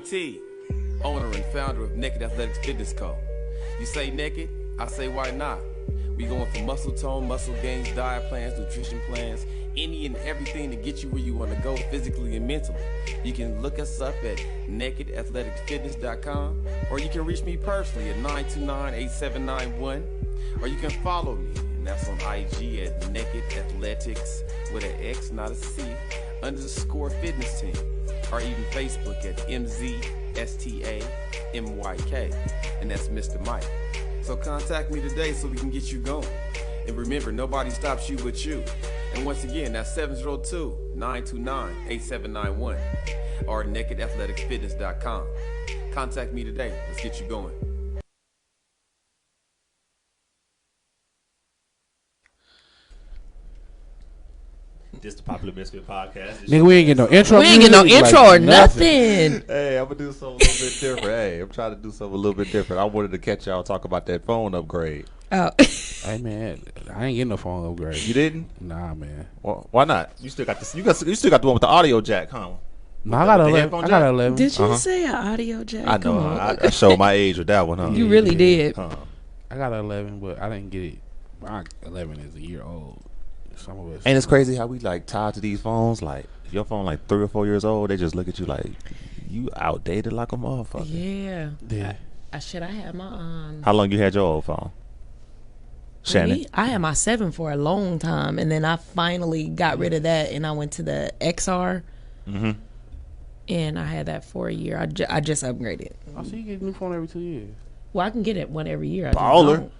PT, owner and founder of Naked Athletics Fitness Co. You say naked, I say why not? We going for muscle tone, muscle gains, diet plans, nutrition plans, any and everything to get you where you want to go physically and mentally. You can look us up at nakedathleticfitness.com, or you can reach me personally at 929-8791, or you can follow me, and that's on IG at Naked Athletics with an X, not a C, _ fitness team, or even Facebook at MZSTAMYK, and that's Mr. Mike. So contact me today so we can get you going. And remember, nobody stops you but you. And once again, that's 702-929-8791 or nakedathleticfitness.com. Contact me today. Let's get you going. This the Popular Misfit Podcast. Nigga, we ain't get no intro. We ain't get no intro or nothing. Hey, I'm gonna do something a little bit different. Hey, I'm trying to do something a little bit different. I wanted to catch y'all talk about that phone upgrade. Oh. Hey man, I ain't getting no phone upgrade. You didn't? Nah, man. Well, why not? You still got this. You still got the one with the audio jack, huh? No, I got 11. I got 11. Did you say an audio jack? I know. I showed my age with that one, huh? You really did. Huh. I got 11, but I didn't get it. My 11 is a year old. Some of us. And it's crazy how we like tied to these phones. Like if your phone like 3 or 4 years old, they just look at you like you outdated like a motherfucker. Yeah. Yeah. I had my How long you had your old phone, Shannon? I had my 7 for a long time, and then I finally got rid of that, and I went to the XR. Mm-hmm. And I had that for a year. I just upgraded. Oh, so you get a new phone every 2 years? Well, I can get it one every year. Baller.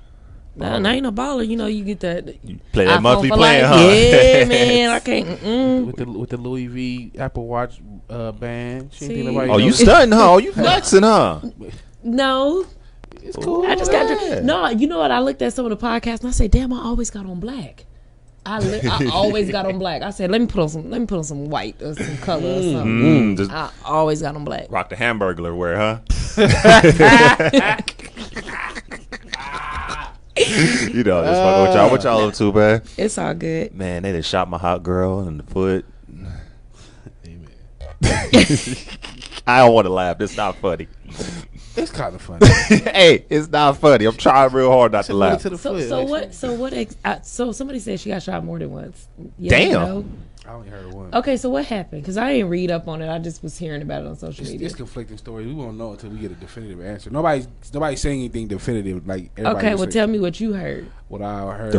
No, I ain't no baller. You know, you get that. You play that iPhone monthly for plan, life. huh? Yeah, man. I can't. With the Louis V Apple Watch band. She ain't See? think nobody Oh, you knows. stunting, huh? Oh, you flexing, huh? No. It's cool. I just got Yeah. no. You know what? I looked at some of the podcasts and I said, "Damn, I always got on black. I always got on black." I said, "Let me put on some white or some color or something." Just I always got on black. rock the Hamburglar wear, huh? You know, just fucking with y'all. What y'all up to, man? It's all good. Man, they just shot my hot girl in the foot. Amen. I don't want to laugh. It's not funny. It's kind of funny. Hey, it's not funny. I'm trying real hard not to laugh. To the So foot, so somebody said she got shot more than once. You Damn. know? I only heard one. Okay, so what happened? Because I didn't read up on it. I just was hearing about it on social media. It's conflicting stories. We won't know until we get a definitive answer. Nobody's saying anything definitive. Like everybody Okay, well, tell me what you heard. what I heard.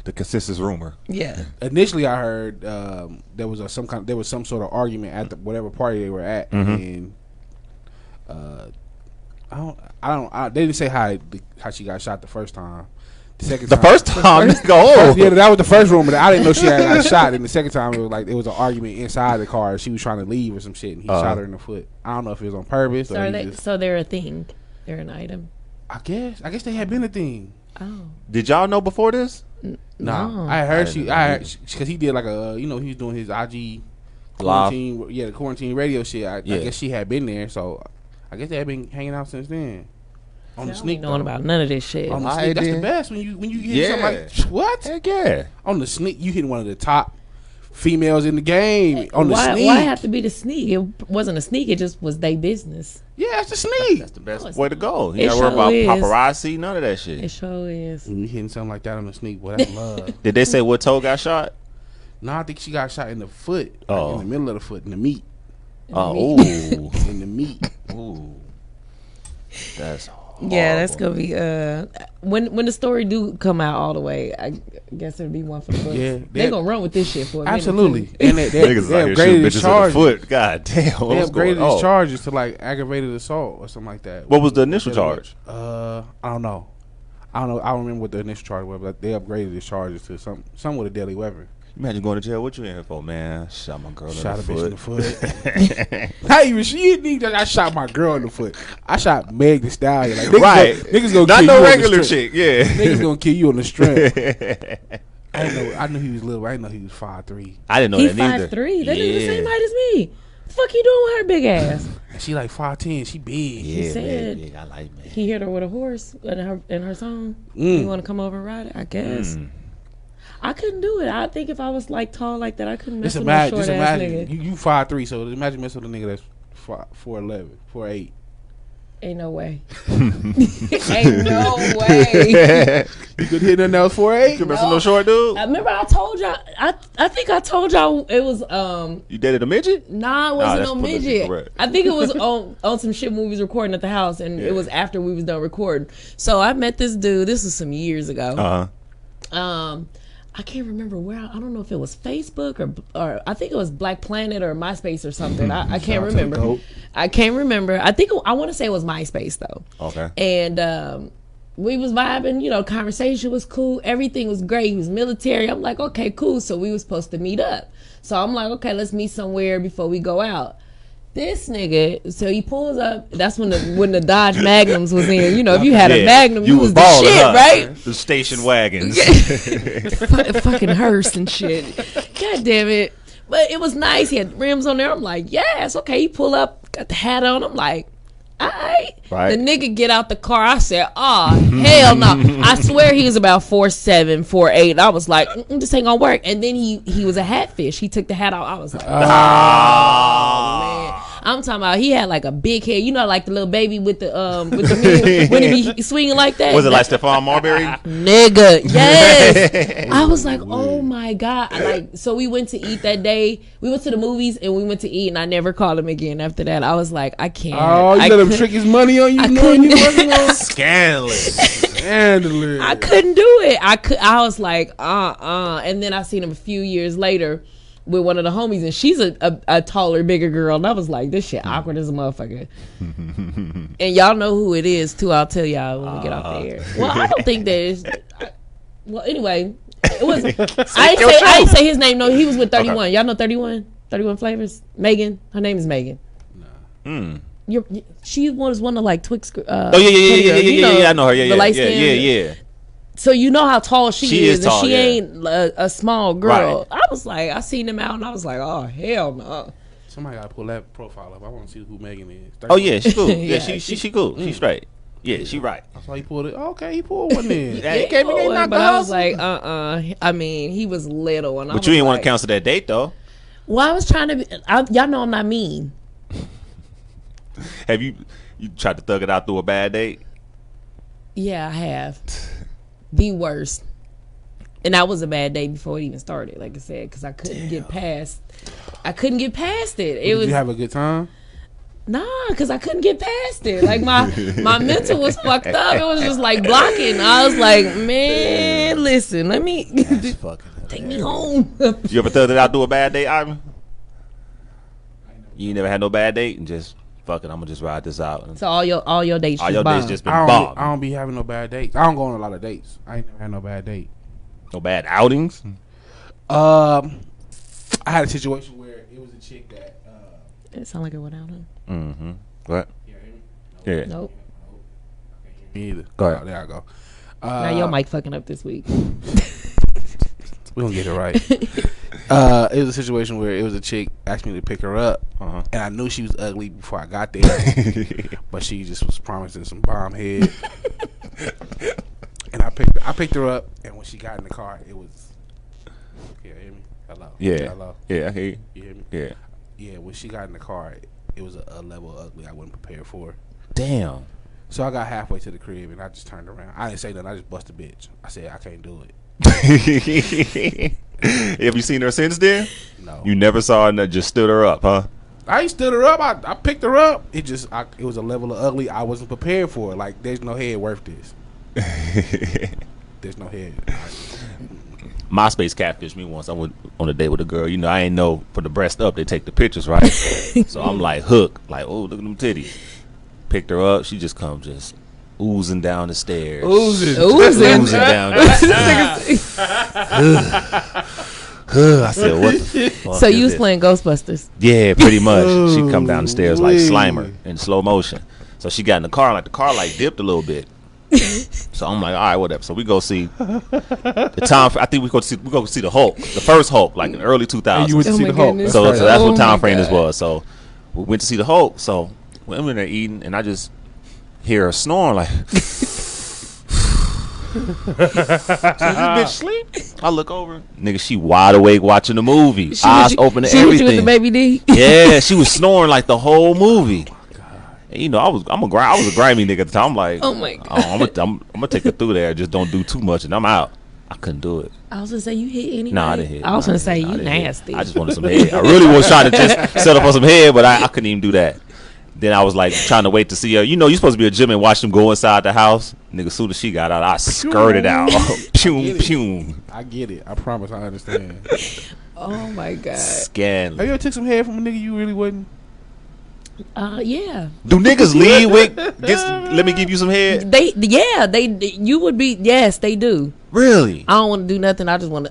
The consensus rumor. Yeah. Initially, I heard there was some sort of argument at whatever party they were at, and they didn't say how she got shot the first time. The first time, nigga, yeah, that was the first rumor. I didn't know she had got shot. And the second time, it was an argument inside the car. She was trying to leave or some shit, and he shot her in the foot. I don't know if it was on purpose. So they're a thing. They're an item. I guess they had been a thing. Oh. Did y'all know before this? No. I heard because he did like a he was doing his IG quarantine, the quarantine radio shit. I guess she had been there, so I guess they had been hanging out since then. On the sneak, knowing about none of this shit. On the sneak, that's the best when you hit something like what? Heck yeah. On the sneak, you hit one of the top females in the game on the sneak. Why have to be the sneak? It wasn't a sneak. It just was their business. Yeah, it's the sneak. That's the best way to go. You It gotta worry about sure is. paparazzi, none of that shit. It sure is. When you hitting something like that on the sneak, boy, that's love. Did they say what toe got shot? No, I think she got shot in the foot, Oh. in the middle of the foot, in the meat. Oh, In the meat. ooh. That's Yeah, that's gonna be when the story do come out all the way. I guess it'll be one for the books. Yeah, they gonna run with this shit for a minute, absolutely. too. And they niggas out here shooting upgraded his bitches in the charges. foot. God damn, They what's going upgraded his on? charges to like aggravated assault or something like that. What was the initial charge? I don't know. I don't remember what the initial charge was, but they upgraded his charges to some with a deadly weapon. Imagine going to jail. What you in here for, man? Shot my girl Shot a in the bitch in the foot. foot. Not even she didn't think that I shot my girl in the foot. I shot Meg the Stallion. Like, niggas gonna Not kill no you regular on the strength. chick. Yeah. Niggas gonna kill you on the strength. I knew he was little. I didn't know he was 5'3". I didn't know He that neither. 5'3". That nigga the same height as me. Fuck you doing with her big ass? She like 5'10". She big. Yeah, said- man, I like man. He hit her with a horse in her song. You want to come over and ride it? I guess. I couldn't do it. I think if I was like tall like that, I couldn't mess Just with no imagine, short ass nigga. you 5'3", so imagine messing with a nigga that's 4'11", 4'8". Ain't no way. Ain't no way. You could hit nothing else 4'8". You messing no short dude? I remember I told y'all. I think I told y'all it was You dated a midget? Nah, it wasn't no midget. Correct. I think it was on some shit when we was recording at the house, and it was after we was done recording. So I met this dude. This was some years ago. I can't remember where. I don't know if it was Facebook or I think it was Black Planet or MySpace or something. I can't remember. I can't remember. I want to say it was MySpace though. Okay. And we was vibing. Conversation was cool. Everything was great. He was military. I'm like, okay, cool. So we was supposed to meet up. So I'm like, okay, let's meet somewhere before we go out. This nigga, so he pulls up. That's when the Dodge Magnums was in. If you had a Magnum, you was the shit, huh? right? The station wagons. Fucking hearse and shit. God damn it. But it was nice. He had rims on there. I'm like, yes, okay. He pull up, got the hat on. I'm like, all right. The nigga get out the car. I said, hell no. I swear he was about 4'7", 4'8". I was like, this ain't gonna work. And then he was a hatfish. He took the hat off. I was like, man. I'm talking about he had like a big head, like the little baby with the when he be swinging like that. Was it like Stephon Marbury? Nigga, yes. I was like, oh my God. So we went to eat that day. We went to the movies and we went to eat, and I never called him again after that. I was like, I can't. Oh, you let him trick his money on you? Scandalous. Scandalous. I couldn't do it. I was like, and then I seen him a few years later with one of the homies, and she's a taller, bigger girl, and I was like, this shit awkward as a motherfucker. And y'all know who it is too. I'll tell y'all when we get off the air. Well, I don't think there's. Well, anyway, it was. I didn't say his name. No, he was with 31. Okay. Y'all know 31. 31 Flavors. Megan. Her name is Megan. No. She was one of like Twix. Yeah. I know her. Yeah. So you know how tall she is, tall, and she ain't a small girl. Right. I was like, I seen him out, and I was like, oh hell no. Somebody gotta pull that profile up. I want to see who Megan is. Oh yeah, she cool. Yeah, she cool. She straight. Yeah, she right. That's why he pulled it. Okay, he pulled one in. But I was like, I mean, he was little, and but you didn't want to cancel that date though. Well, I was trying to. Y'all know I'm not mean. Have you tried to thug it out through a bad date? Yeah, I have. The worst. And that was a bad day before it even started, like I said, because I couldn't get past it. Did you have a good time? Nah, because I couldn't get past it. Like my mental was fucked up. It was just like blocking. I was like, man, listen, let me take me home. You ever thugged it out through a bad date, Ivan? You never had no bad date and just fuck it, I'm gonna just ride this out. So all your dates just been bombed. I don't be having no bad dates. I don't go on a lot of dates. I ain't never had no bad date. No bad outings? I had a situation where it was a chick that it sounded like it went out. Mm-hmm. What? Yeah. Nope. Me either. Go ahead. Oh, there I go. Now your mic fucking up this week. We gonna get it right. It was a situation where it was a chick asked me to pick her up, and I knew she was ugly before I got there, but she just was promising some bomb head. And I picked her up, and when she got in the car, it was. Yeah, hear me? Hello. Yeah. Hello. Yeah, I hear you. You hear me? Yeah. Yeah. When she got in the car, it was a level of ugly I wasn't prepared for. Damn. So I got halfway to the crib, and I just turned around. I didn't say nothing. I just busted a bitch. I said I can't do it. Have you seen her since then? No. You never saw her and just stood her up, huh? I ain't stood her up. I picked her up. It was a level of ugly I wasn't prepared for. Like, there's no head worth this. There's no head. MySpace catfished me once. I went on a date with a girl. You know, I ain't know for the breast up they take the pictures, right? So I'm like hooked. Like, oh, look at them titties. Picked her up. She just comes just oozing down the stairs. Oozing down the stairs. I said, what the fuck So you was playing Ghostbusters? Yeah, pretty much. She come down the stairs like Slimer in slow motion. So she got in the car, like the car like dipped a little bit. So I'm like, all right, whatever. So we go see the time. I think we go see the Hulk, the first Hulk, like in the early 2000s. You went to see the Hulk. So that's what time frame this was. So we went to see the Hulk. So we went in there eating, and I just hear her snoring like. This bitch sleep. I look over, nigga. She wide awake watching the movie, eyes open to she everything. With the baby D. Yeah, she was snoring like the whole movie. And, you know, I was a grimy nigga at the time. I'm like, oh my god, I'm gonna take her through there. Just don't do too much, and I'm out. I couldn't do it. I was gonna say you hit anyway. No, I didn't hit. I was gonna say you nasty. I just wanted some head. I really was trying to just set up on some head, but I couldn't even do that. Then I was like trying to wait to see her. You know, you're supposed to be a gym and watch them go inside the house. Nigga, as soon as she got out, I skirted out. Pew, pew. I get it. I promise I understand. Oh my god. Scandal. Have you ever took some head from a nigga you really wouldn't? Yeah. Do niggas lead with let me give you some head? You would be. Yes, they do. Really? I don't want to do nothing. I just want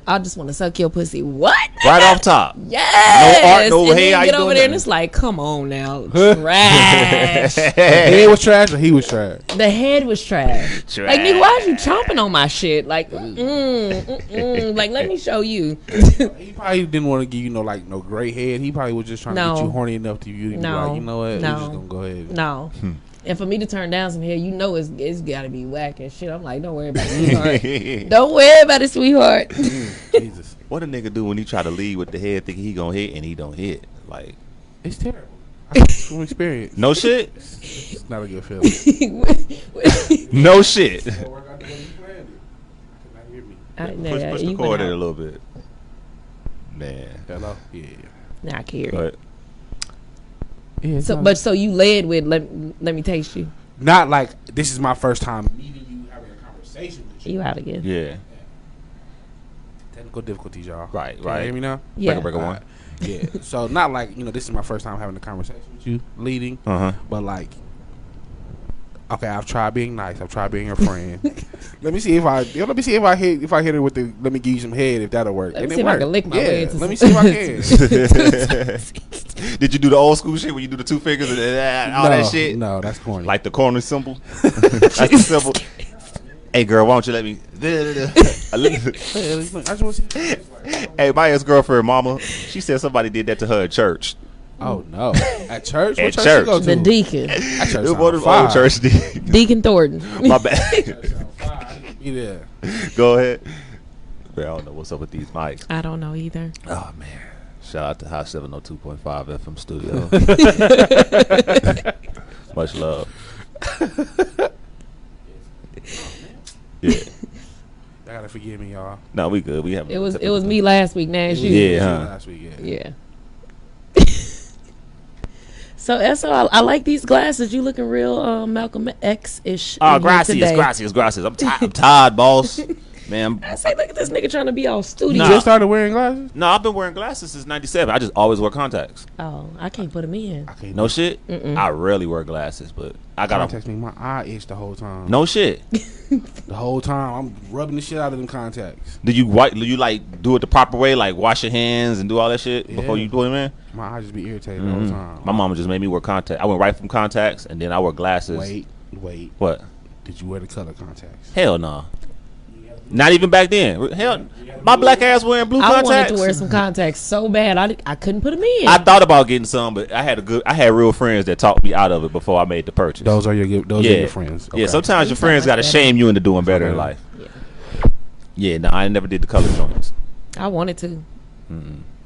to suck your pussy. What? Right off top. Yes. No art, no and hey. Then How get you over doing there that? and it's like, come on now, trash. The head was trash or he was trash? The head was trash. Like, nigga, why is you chomping on my shit? Like, like, let me show you. He probably didn't want to give you no gray head. He probably was just trying to get you horny enough to you to be like, you know what? We're just gonna go ahead. No. And for me to turn down some hair, you know it's got to be whack and shit. I'm like, don't worry about it, sweetheart. Don't worry about it, sweetheart. Jesus. What a nigga do when he try to lead with the head thinking he gonna hit and he don't hit? Like, it's terrible. From experience. No shit? It's not a good feeling. No shit. Push the cord in a little bit. Man. Hello? Yeah. Nah, I care. But yeah, so you led with let me taste you. Not like this is my first time meeting you, having a conversation with you. You out again? Yeah. Technical difficulties, y'all. Right. Can you hear me now? Yeah. Breaker one. Yeah. So not like this is my first time having a conversation with you, leading. But like, okay, I've tried being nice. I've tried being your friend. Let me see if I hit her with the let me give you some head if that'll work. Let me see if I can lick my way into let me see if I can. Did you do the old school shit where you do the two fingers and all that shit? No, that's corny. Like the corner symbol. That's the symbol. Hey girl, why don't you let me? Hey, my ex-girlfriend, mama, she said somebody did that to her at church. Oh no! At church? At what church church. you go to? The deacon. At church. It was old church. Deacon Thornton. My bad. Yeah. Go ahead. I don't know what's up with these mics. I don't know either. Oh man! Shout out to High 702.5 FM studio. Much love. Yeah. I gotta forgive me, y'all. No, we good. We have. It was me last week. Now it's you. Yeah. Huh? Last week. Yeah. So I like these glasses. You looking real Malcolm X-ish. Gracias. I'm tired, boss. Man, I say, look at this nigga trying to be all studio. You just started wearing glasses? No, I've been wearing glasses since '97. I just always wear contacts. Oh, I can't put them in. No shit. I rarely wear glasses, but I got contacts. Me, my eye itch the whole time. No shit. The whole time I'm rubbing the shit out of them contacts. Do you like do it the proper way, like wash your hands and do all that shit before you put them in? My eyes just be irritated the whole time. My mama just made me wear contacts. I went right from contacts and then I wear glasses. Wait. What? Did you wear the color contacts? Hell no. Not even back then. Hell, my black ass wearing blue contacts. I wanted to wear some contacts so bad. I couldn't put them in. I thought about getting some, but I had real friends that talked me out of it before I made the purchase. Those are your friends. Okay. Yeah, sometimes your friends got to shame you into doing better in life. Yeah, no, I never did the color joints. I wanted to.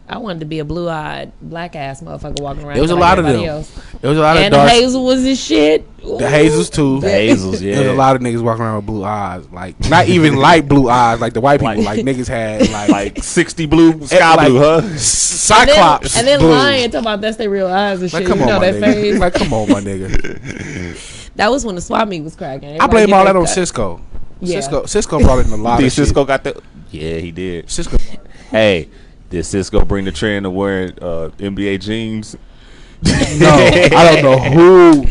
I wanted to be a blue-eyed, black-ass motherfucker walking around. There was a lot of them. There was a lot of dark. And the Hazel was this shit. Ooh. The Hazels, too. The Hazels, yeah. There was a lot of niggas walking around with blue eyes. Like, not even light blue eyes like the white people. Like niggas had, like 60 blue, sky blue, huh? Cyclops. And then lying, talking about that's their real eyes and shit. Come on, that face. Like, come on, my nigga. That was when the swap meet was cracking. I blame all that on Cisco. Yeah. Cisco brought in a lot of shit. Cisco got the... Yeah, he did. Cisco. Hey... Did Cisco bring the trend of wearing NBA jeans? No, I don't know who.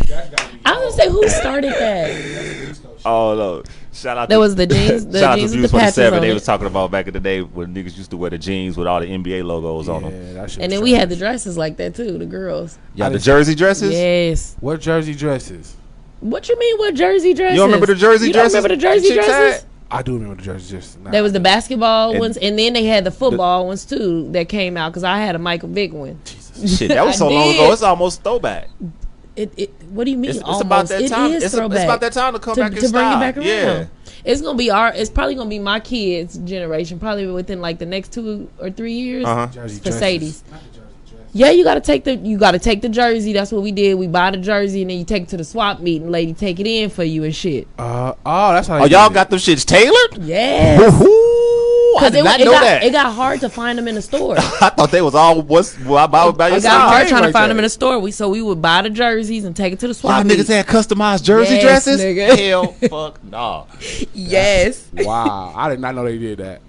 I was gonna say who started that. Oh no! Shout out. There was the jeans. The shout out jeans to with the patches on They it. was talking about back in the day when niggas used to wear the jeans with all the NBA logos on them. That and then we had the dresses like that too. The girls. Yeah, the jersey dresses. Yes. What jersey dresses? What you mean? What jersey dresses? You don't remember the jersey dresses? You don't remember the jersey dresses? I do remember the jersey dresses. Nah. There was the basketball ones, and then they had the football ones too that came out because I had a Michael Vick one. Jesus. Shit, that was so long ago. It's almost throwback. What do you mean? It's about that time. It's about that time to come back in style. Bring it back around. Yeah. It's gonna be it's probably gonna be my kids' generation. Probably within like the next 2 or 3 years. Mercedes. Yeah, you gotta take the jersey. That's what we did. We buy the jersey and then you take it to the swap meet and lady take it in for you and shit. That's how. Oh, y'all got them shits tailored? Yeah. I did not know that. It got hard to find them in the store. I thought they was all by your side. It got hard trying to find them in the store. So we would buy the jerseys and take it to the swap meet. Y'all niggas had customized jersey dresses? Nigga. Hell, fuck, nah. Yes. Wow, I did not know they did that.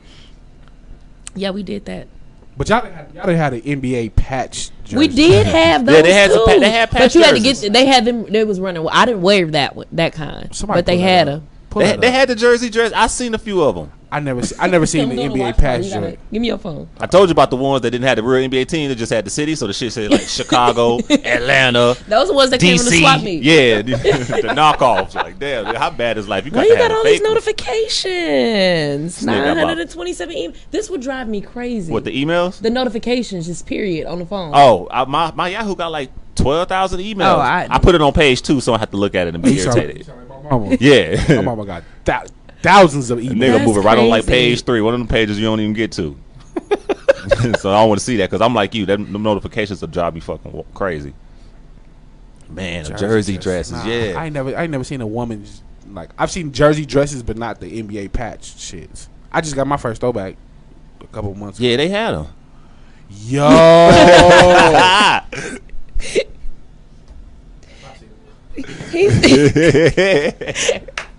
Yeah, we did that. But y'all didn't have an NBA patch jersey. We did have those. Yeah, they had patch but you jerseys. had to get. They had them. They was running. I didn't wear that kind. But they had them. They had the jersey dress. I seen a few of them. I never seen the NBA patch shirt. Give me your phone. I told you about the ones that didn't have the real NBA team. They just had the city. So the shit said like Chicago, Atlanta. Those are the ones that came in the swap meet. Yeah, the knockoffs. Like, damn, how bad is life? Why you got all these notifications? 927 emails. This would drive me crazy. What, the emails? The notifications, just period, on the phone. Oh, my Yahoo got like 12,000 emails. Oh, I put it on page 2, so I have to look at it and be irritated. Yeah. My mama got thousands of emails. Nigga moving right on like page 3. One of them pages you don't even get to. So I don't want to see that because I'm like you. Them notifications will drive me fucking crazy. Man, jersey dresses. Nah, yeah. I ain't never seen a woman like I've seen jersey dresses, but not the NBA patch shits. I just got my first throwback a couple months ago. Yeah, they had them. Yo.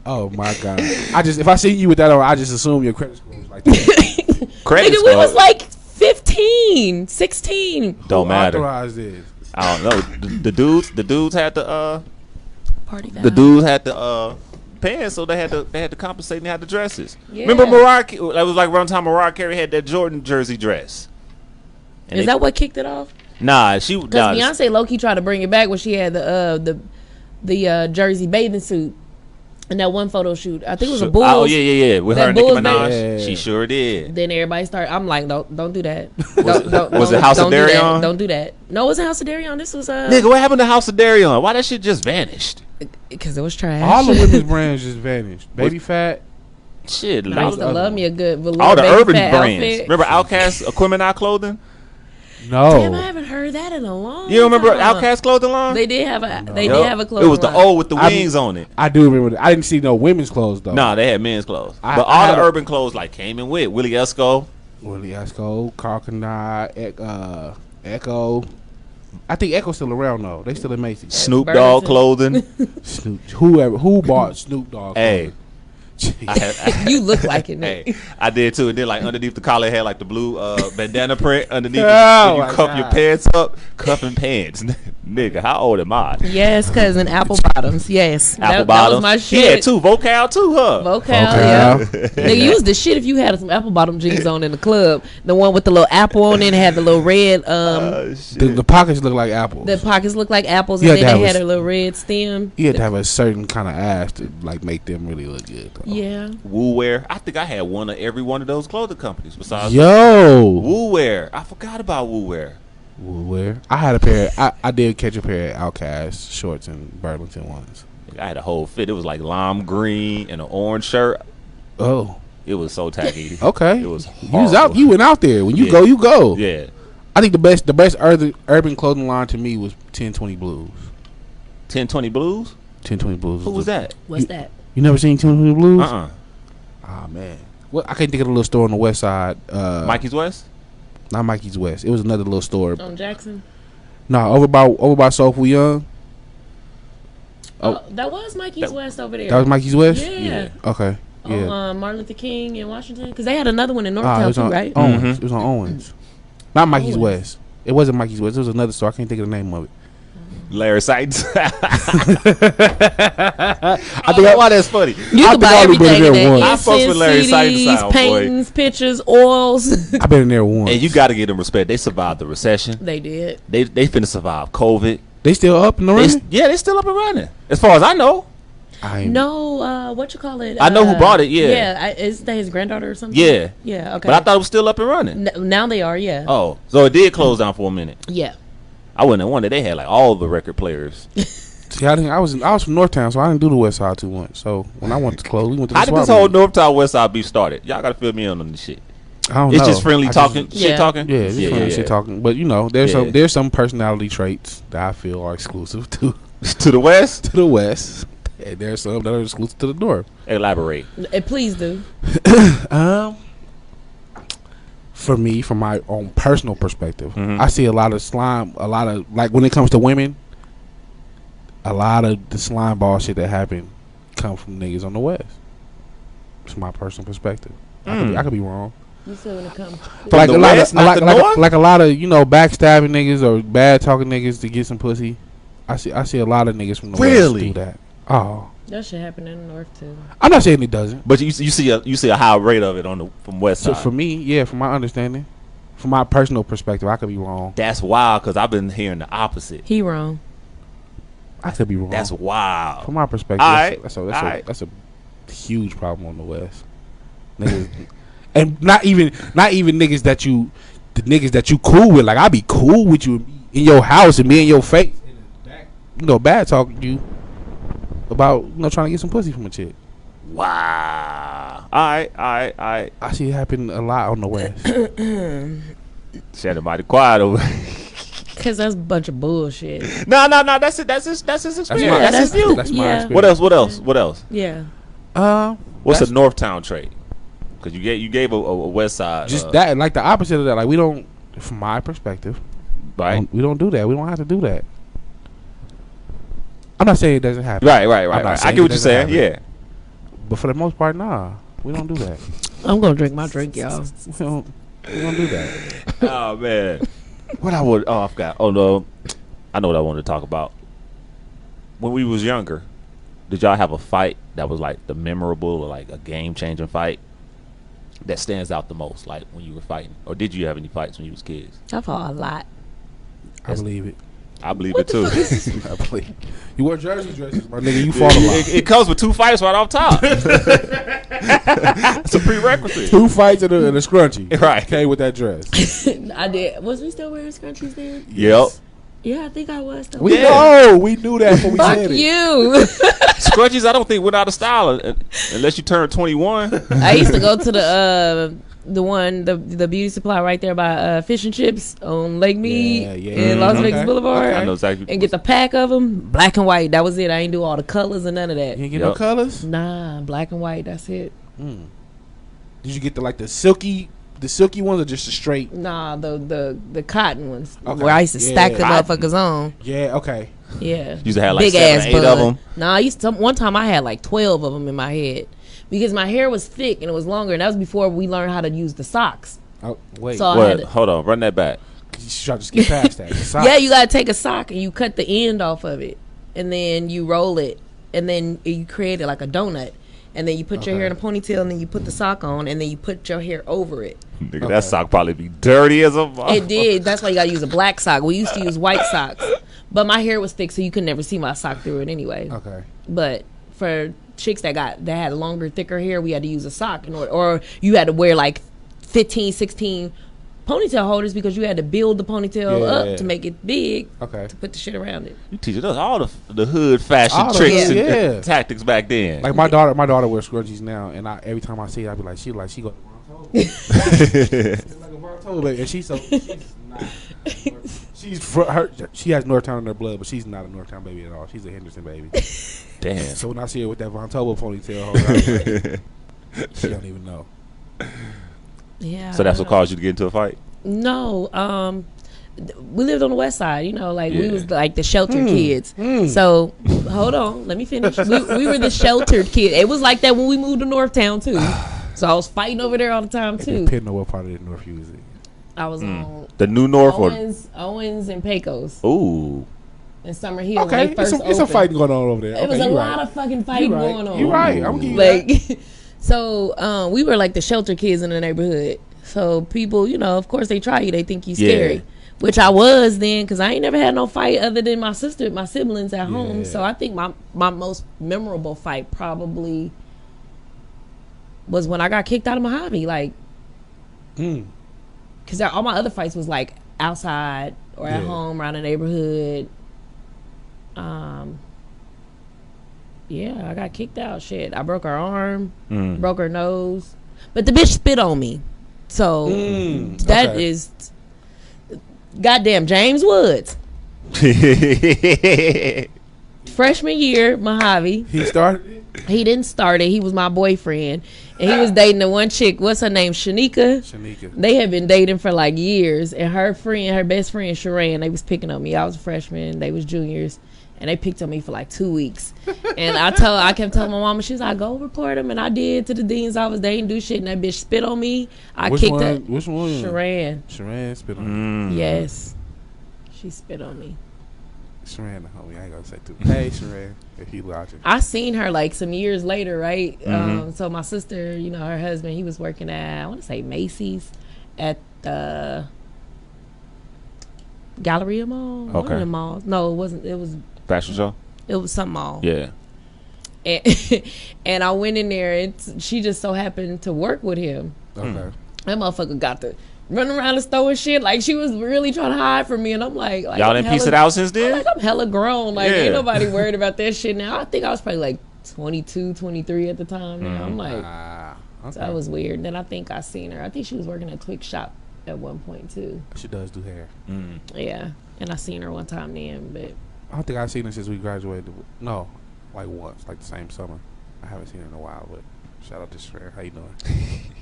Oh my god! If I see you with that on, I just assume your credit score was like that. Credit score? We was like 15, 16. Don't matter. Authorized this? I don't know. The dudes had the party. The dudes had the pants, so they had to compensate and they had the dresses. Yeah. Remember Mariah? That was like around the time Mariah Carey had that Jordan jersey dress. And is that what kicked it off? Nah, because Beyonce low-key tried to bring it back when she had the jersey bathing suit. In that one photo shoot, I think it was a Bulls. Oh yeah, with her and Nicki Minaj, she sure did. Then everybody started. I'm like, don't do that. Was it House of Darion? Don't do that. No, it wasn't House of Darion. This was nigga. What happened to House of Darion? Why that shit just vanished? Because it was trash. All the women's brands just vanished. Baby Fat. Shit, I used to love me a good velour all the Baby urban Fat brands. outfit. Remember Outkast Aquemini clothing? No. Damn, I haven't heard that in a long time. You don't remember Outkast clothing line? They did have a clothing line. It was the O with the wings on it. I do remember that. I didn't see no women's clothes though. Nah, they had men's clothes. But all the urban clothes like came in with Willie Esco, Carl Kanai, Echo. I think Echo's still around though. They still in Macy's. Snoop Dogg clothing. Who bought Snoop Dogg? Hey. You look like it, Nick. Hey, I did too. And then like underneath the collar had like the blue bandana print underneath. When you cuff your pants up, cuffing pants. Nigga, how old am I? Yes, cousin. Apple bottoms. Yes, Apple That bottoms. was my shit. Yeah, too. Vocal too, huh? Vocal. Yeah. Nigga, you was the shit if you had some apple bottom jeans on in the club. The one with the little apple on it and had the little red. The pockets look like apples. The pockets look like apples, and then they had a little red stem. You had to have a certain kind of ass to like make them really look good. Though. Yeah. Woo Wear. I think I had one of every one of those clothing companies besides Woo Wear. I forgot about Woo Wear. I had a pair. I did catch a pair of Outkast shorts and Burlington ones. I had a whole fit. It was like lime green and an orange shirt. Oh, it was so tacky. Okay, it was horrible. You went out there. When you go, you go. Yeah. I think the best urban clothing line to me was 1020 Blues. 1020 Blues. 1020 Blues. Who was that? What's that? You never seen 1020 Blues? Oh man. Well, I can't think of the little store on the west side. Mikey's West. Not Mikey's West. It was another little store. On Jackson? No, over by Soulful Young. Oh, that was Mikey's West over there. That was Mikey's West? Yeah. Okay. Yeah. On Martin Luther King in Washington? Because they had another one in Northtown too, right? Owens. Mm-hmm. It was on Owens. Not Mikey's West. It wasn't Mikey's West. It was another store. I can't think of the name of it. Larry Sites. I think why that's funny. You can buy everything in there. I fucks with Larry Sites, paintings, pictures, oils. I've been in there once. And you got to give them respect. They survived the recession. They did. They finna survive COVID. They still up and running? They still up and running. As far as I know. No, what you call it? I know who bought it. Yeah. Yeah, is that his granddaughter or something? Yeah. Yeah. Okay. But I thought it was still up and running. Now they are. Yeah. Oh, so it did close down for a minute. Yeah. I wouldn't have wondered they had like all the record players. See, I was from Northtown, so I didn't do the West Side too much. So when I went to close, we went to the How did this whole Northtown West Side beef started? Y'all gotta fill me in on this shit. I don't It's know. just friendly talking, shit talking. Yeah, it's friendly shit talking. But you know, there's some personality traits that I feel are exclusive to To the West. to the West. And there's some that are exclusive to the North. Elaborate. Please do. For me, from my own personal perspective, Mm-hmm. I see a lot of slime. A lot of like when it comes to women, a lot of the slime ball shit that happen come from niggas on the West. It's my personal perspective. I could be wrong. You said when it comes, But like the a lot West, of not the North? like a lot of backstabbing niggas or bad talking niggas to get some pussy. I see a lot of niggas from the West do that. Oh, that shit happen in the North too. I'm not saying it doesn't. But you see a high rate of it from West So Side. for me, yeah, from my understanding, from my personal perspective, I could be wrong. That's wild because I've been hearing the opposite. He wrong. I could be wrong. That's wild. From my perspective. All right. That's a huge problem on the West. Niggas, and not even niggas that you cool with. Like I be cool with you in your house and me in your face. Bad talking you about trying to get some pussy from a chick. Wow. All right. I see it happen a lot on the West. Shannon mighty quiet over. Cause that's a bunch of bullshit. No. That's it. That's his experience. That's his view. That's my Yeah. experience. What else? Yeah. What's a Northtown trait? Because you gave a West Side. Just that, and like the opposite of that. Like we don't, from my perspective, right. we don't do that. We don't have to do that. I'm not saying it doesn't happen. Right. not I get what you're saying. happen. Yeah. But for the most part, nah, we don't do that. I'm gonna drink my drink, y'all. We don't do that. Oh man. I forgot. Oh no. I know what I wanted to talk about. When we was younger, did y'all have a fight that was like the memorable or like a game changing fight that stands out the most, like when you were fighting? Or did you have any fights when you was kids? I fought a lot. I believe it. I believe it too. I believe you wear jersey dresses, my nigga. You fought a lot. It comes with 2 fights right off top. It's a prerequisite. 2 fights and a scrunchie. Right. Came with that dress. I did. Was we still wearing scrunchies then? Yep. Yeah, I think I was. Still. We knew that before we Fuck said it. you. Scrunchies, I don't think went out of style unless you turn 21. I used to go to the beauty supply right there by Fish and Chips on Lake Mead in Las Vegas Boulevard. I know exactly. And get the pack of them, black and white. That was it. I ain't do all the colors and none of that. You ain't get no colors? Nah, black and white. That's it. Did you get the silky ones or just the straight? Nah, the cotton ones Okay. where I used to stack the motherfuckers on. Yeah. Okay. Yeah. You used to have like big 7 ass or 8 bun. of them. Nah, one time I had like 12 of them in my head because my hair was thick and it was longer, and that was before we learned how to use the socks. Oh wait. So What? Hold on. Run that back. You try to skip past that. The socks. Yeah, you gotta take a sock and you cut the end off of it, and then you roll it, and then you create it like a donut, and then you put your hair in a ponytail, and then you put the sock on, and then you put your hair over it. Nigga, that sock probably be dirty as a It did. That's why you gotta use a black sock. We used to use white socks, but my hair was thick, so you could never see my sock through it anyway. Okay. But for chicks that had longer, thicker hair, we had to use a sock in order, or you had to wear like 15, 16 ponytail holders because you had to build the ponytail up to make it big. Okay. To put the shit around it. You teaching us all the hood fashion All the tricks hood, and tactics back then. Like my daughter wears scrunchies now, and every time I see it, I be like, she go. She's like a Von baby, and she's not. She has Northtown in her blood, but she's not a Northtown baby at all. She's a Henderson baby. Damn. So when I see her with that Von Tobo ponytail, I'm like, she don't even know. Yeah. So that's what caused you to get into a fight? No. We lived on the west side, we was like the sheltered kids. So hold on, let me finish. We were the sheltered kids. It was like that when we moved to Northtown too. So I was fighting over there all the time too. Depending on what part of the North you was in. I was on The New North Owens and Pecos. Ooh. And Summer Hill. Okay, it's some fighting going on over there. It was a lot of fucking fighting going on. You're right. I'm giving you that. So we were like the shelter kids in the neighborhood. So people, of course they try you. They think you scary. Which I was then, because I ain't never had no fight other than my siblings at home. So I think my most memorable fight probably was when I got kicked out of Mojave. Like, because all my other fights was like outside or at home around the neighborhood. Yeah, I got kicked out. Shit, I broke her arm, broke her nose, but the bitch spit on me. So that is goddamn James Woods. Freshman year, Mojave. He started. He didn't start it. He was my boyfriend, and he was dating the one chick. What's her name? Shanika. They had been dating for like years, and her best friend Shannon, they was picking on me. I was a freshman, they was juniors, and they picked on me for like 2 weeks. And I kept telling my mama, she was like, "Go report him," and I did to the dean's office. They didn't do shit, and that bitch spit on me. Which one? Shannon. Shannon spit on me. Yes, she spit on me. Shannon, the homie, I ain't gonna say too. Hey, Shannon, if you watching. I seen her like some years later, right? So my sister, you know, her husband, he was working at, I want to say Macy's at the Galleria Mall. Okay. One of the malls. No, it wasn't. It was fashion show. It was some mall. Yeah. And I went in there, and she just so happened to work with him. Okay. That motherfucker got to run around the store and shit. Like, she was really trying to hide from me, and I'm like y'all didn't piece it out since then? I'm hella grown. Like, ain't nobody worried about that shit now. I think I was probably like 22, 23 at the time. Now I'm like, so that was weird. Then I think I seen her. I think she was working at Twix Shop at one point too. She does do hair. Yeah, and I seen her one time then, but I don't think I've seen her since we graduated. No, like once, like the same summer. I haven't seen her in a while, but shout out to Shrare. How you doing?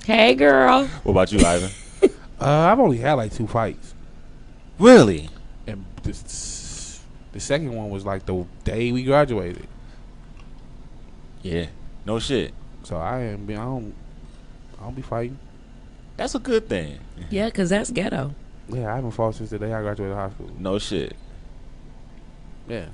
Hey, girl. What about you, Ivan? I've only had like 2 fights. Really? And the second one was like the day we graduated. Yeah. No shit. So I don't be fighting. That's a good thing. Yeah, because that's ghetto. Yeah, I haven't fought since the day I graduated high school. No shit. Yeah.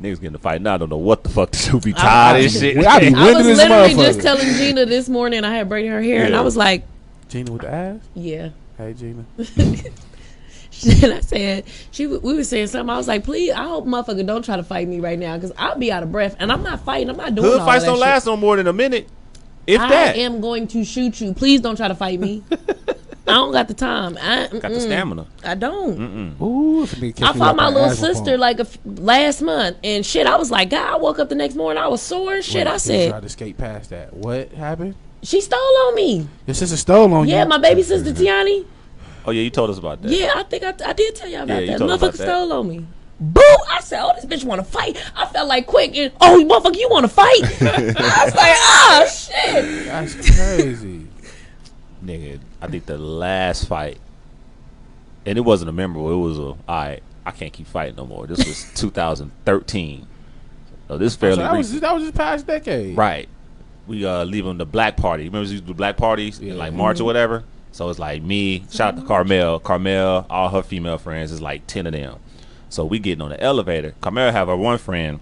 Niggas getting to fight now. I don't know what the fuck to be tired of shit. I be I was this literally motherfucker. just telling Gina this morning, I had braided her hair, and I was like, Gina with the ass? yeah. Hey, Gina. And I said, we were saying something. I was like, please, I hope motherfucker don't try to fight me right now, because I'll be out of breath, and I'm not fighting. I'm not doing Hood all fights that don't shit. last no more than a minute. If I that. am going to shoot you. Please don't try to fight me. I don't got the time. Got the stamina. I don't. Ooh, I fought my little sister like last month, and shit, I was like, God, I woke up the next morning, I was sore and shit. I said, tried to skate past that. What happened? she stole on me. Your sister stole on you? Yeah, my baby sister Tiani. Oh, yeah, you told us about that. Yeah, I think I did tell y'all about you that. told us about Motherfucker that. stole on me. Boo! I said, oh, this bitch want to fight. I felt like quick. And, oh, motherfucker, you want to fight? I was like, oh, shit. That's crazy. Nigga, I think the last fight, and it wasn't a memorable, it was I can't keep fighting no more. This was 2013. So this fairly that was recent. just past decade. Right. We leaving the black party. Remember we used to do black parties in like March or whatever? So it's like me, shout out to Carmel, all her female friends, is like 10 of them. So we getting on the elevator. Carmel have her one friend.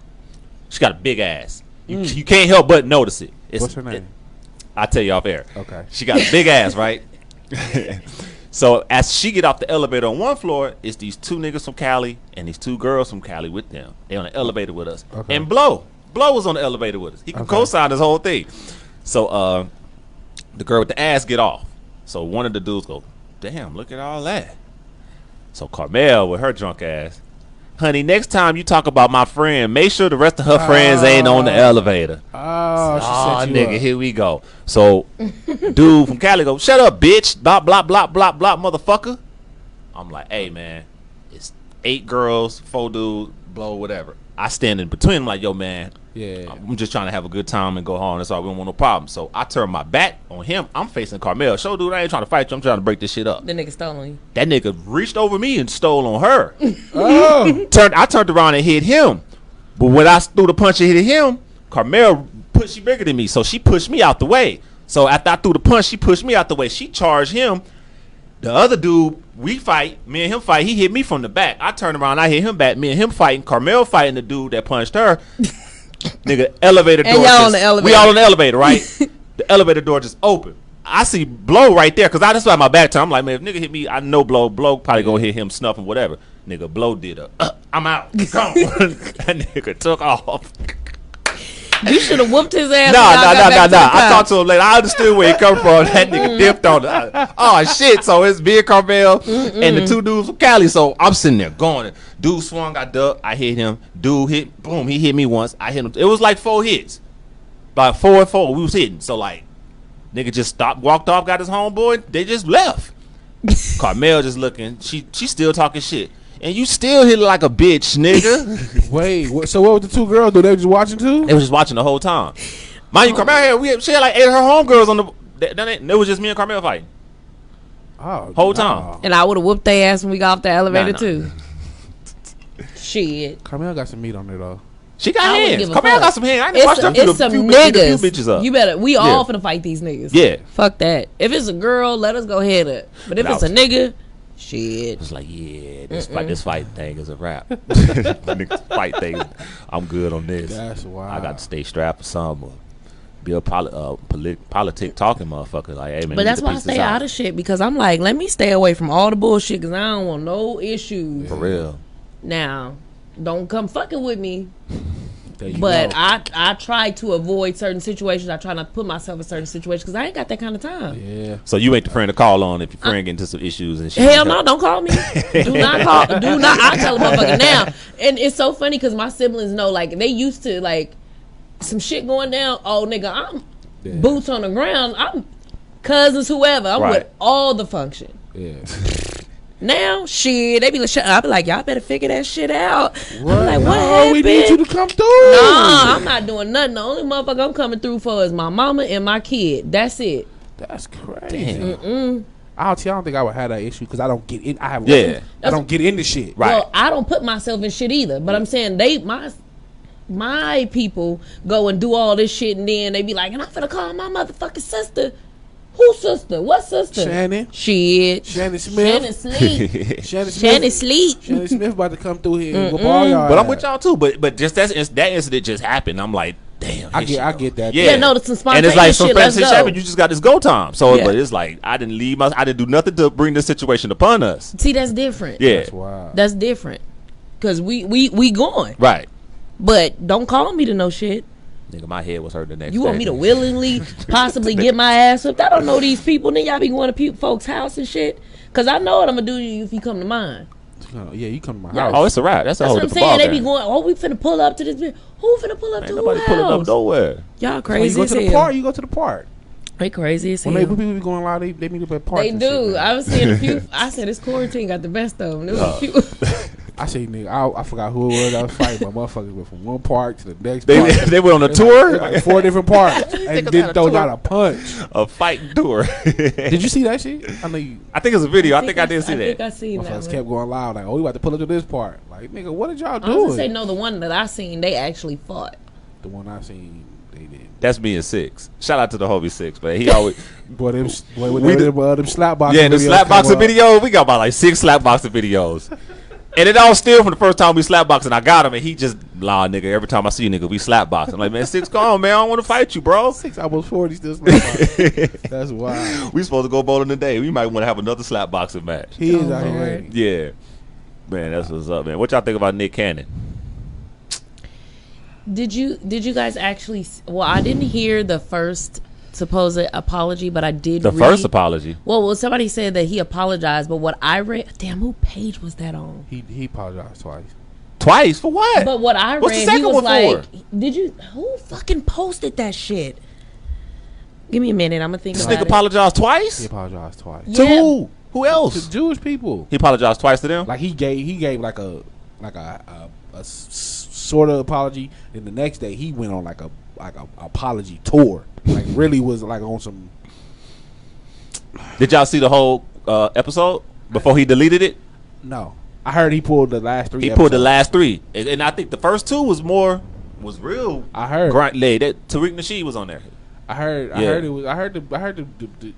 She got a big ass. You can't help but notice it. What's her name? I'll tell you off air. Okay. She got a big ass, right? So as she get off the elevator on one floor, it's these 2 niggas from Cali and these 2 girls from Cali with them. They on the elevator with us. Okay. And Blow was on the elevator with us. He can co-sign this whole thing. So the girl with the ass get off. So one of the dudes go, damn, look at all that. So Carmel with her drunk ass, honey, next time you talk about my friend, make sure the rest of her friends ain't on the elevator. Oh, she set you nigga, up. here we go. So dude from Cali go, shut up, bitch, blah, blah, blah, blah, blah, motherfucker. I'm like, hey, man, it's 8 girls, 4 dudes, Blow, whatever. I stand in between them like, yo, man, Yeah. I'm just trying to have a good time and go home. That's all. We don't want no problem. So I turn my back on him. I'm facing Carmel. Show dude, I ain't trying to fight you. I'm trying to break this shit up. The nigga stole on you. That nigga reached over me and stole on her. Oh. I turned around and hit him. But when I threw the punch and hit him, Carmel she bigger than me, so she pushed me out the way. So after I threw the punch, she pushed me out the way. She charged him. The other dude, we fight. Me and him fight. He hit me from the back. I turned around. I hit him back. Me and him fighting. Carmel fighting the dude that punched her. Nigga, elevator door. And y'all on the elevator. We all on the elevator, right? The elevator door just open. I see Blow right there because that's why my back turned. I'm like, man, if nigga hit me, I know Blow probably gonna hit him snuffing whatever. Nigga, Blow did I'm out. Come on. That nigga took off. You should have whooped his ass. No. I talked to him later. I understood where he come from. That nigga dipped on it. Oh shit! So it's me and Carmel and the two dudes from Cali. So I'm sitting there going. Dude swung, I ducked, I hit him. Dude hit, boom, he hit me once. I hit him. It was like 4 hits, like 4 and 4. We was hitting. So like, nigga just stopped, walked off, got his homeboy. They just left. Carmel just looking. She still talking shit. And you still hit like a bitch, nigga. Wait, so what was the two girls do? They were just watching too? They was just watching the whole time. Mind you, Carmel she had like 8 of her homegirls on the. It was just me and Carmel fighting. Oh, whole time. And I would have whooped their ass when we got off the elevator too. Shit. Carmel got some meat on there though. She got hands. Carmel got some hands. I didn't watch them. It's some niggas. Bitches up. You better. We all finna fight these niggas. Yeah. Fuck that. If it's a girl, let us go head up. But if it's a nigga. Shit. It's like, yeah, this fight thing is a wrap. Niggas fight thing, I'm good on this. That's wild. I got to stay strapped for some. Be a politic talking motherfucker. Like, hey man. But that's why I stay out of shit because I'm like, let me stay away from all the bullshit because I don't want no issues. For real. Now, don't come fucking with me. But I try to avoid certain situations. I try not to put myself in certain situations because I ain't got that kind of time. Yeah. So you ain't the friend to call on if your friend get into some issues and shit. Hell no, don't call me. Do not call. Do not. I tell a motherfucker now. And it's so funny because my siblings know. Like they used to like some shit going down. Oh nigga, I'm boots on the ground. I'm cousins, whoever. I'm with all the function. Yeah. Now, shit, they be like, I be like, y'all better figure that shit out. What? I'm like, what no, happened? we need you to come through. Nah, I'm not doing nothing. The only motherfucker I'm coming through for is my mama and my kid. That's it. That's crazy. I don't think I would have that issue because I don't get in. I don't get into shit. Right. Well, I don't put myself in shit either. But I'm saying my people go and do all this shit and then they be like, and I'm finna call my motherfucking sister. Who sister? What sister? Shannon. Shit. Shannon Smith. Shannon sleep. Shannon sleep. Shannon Smith about to come through here and whoop all y'all. But I'm with y'all too. But just that incident just happened. I'm like, damn. I get that. Yeah, no, some spontaneous and it's like shit. Let's go. Happened, you just got this go time. So, but it's like I didn't do nothing to bring this situation upon us. See, that's different. Yeah, that's wild. That's different. Cause we going right. But don't call me to no shit. Nigga, my head was hurting the next day. You want me to willingly possibly get my ass whipped? I don't know these people. Then y'all be going to folks' house and shit. Cause I know what I'm gonna do to you if you come to mine. Yeah, you come to my house. Oh, it's a wrap. That's what I'm saying. They be going, oh, we finna pull up to this. Who finna pull up to nobody who pulling house? up nowhere. Y'all crazy as hell. You go to the park. They crazy as hell. When people be going out, they meet up at parks. They do. I was seeing a few. I said this quarantine got the best of them. There was a few. I say, nigga, I forgot who it was I was fighting. My motherfuckers went from one park to the next park. They went on a tour? Like 4 different parks. And didn't throw out a punch. A fighting tour. Did you see that shit? I think it's a video. I think I did see that. I think I seen that. Motherfuckers kept going loud. Like, oh, we about to pull up to this part. Like, nigga, what did y'all do? I was gonna say, no, the one that I seen, they actually fought. The one I seen, they did. That's me and Six. Shout out to the homie Six, but he always boy, them slapboxing. Yeah, the slapboxing video. We got about like 6 slapboxing videos. And it all still from the first time we slapboxing. I got him, and he just, nigga, every time I see you, nigga, we slapboxing. I'm like, man, Six, come on, man, I don't want to fight you, bro. 6 almost 40 still slapboxing. That's wild. We supposed to go bowling today. We might want to have another slapboxing match. He is out here. Yeah. Man, that's what's up, man. What y'all think about Nick Cannon? Did you guys actually? Well, I didn't hear the first supposed apology, but I did read first apology. Well, somebody said that he apologized, but what I read, damn, who page was that on? He apologized twice. Twice for what? But what I What's read, the second he was one like, for? "Did you? Who fucking posted that shit?" Give me a minute. I'm gonna think this about nigga it. apologized twice. He apologized twice. To who? Who else? To Jewish people. He apologized twice to them. Like he gave like a sort of apology, and the next day he went on like a apology tour. Like really was like on some. Did y'all see the whole episode before he deleted it? No, I heard he pulled the last 3. He pulled the last 3, and I think the first 2 was real. I heard that Tariq Nasheed was on there. I heard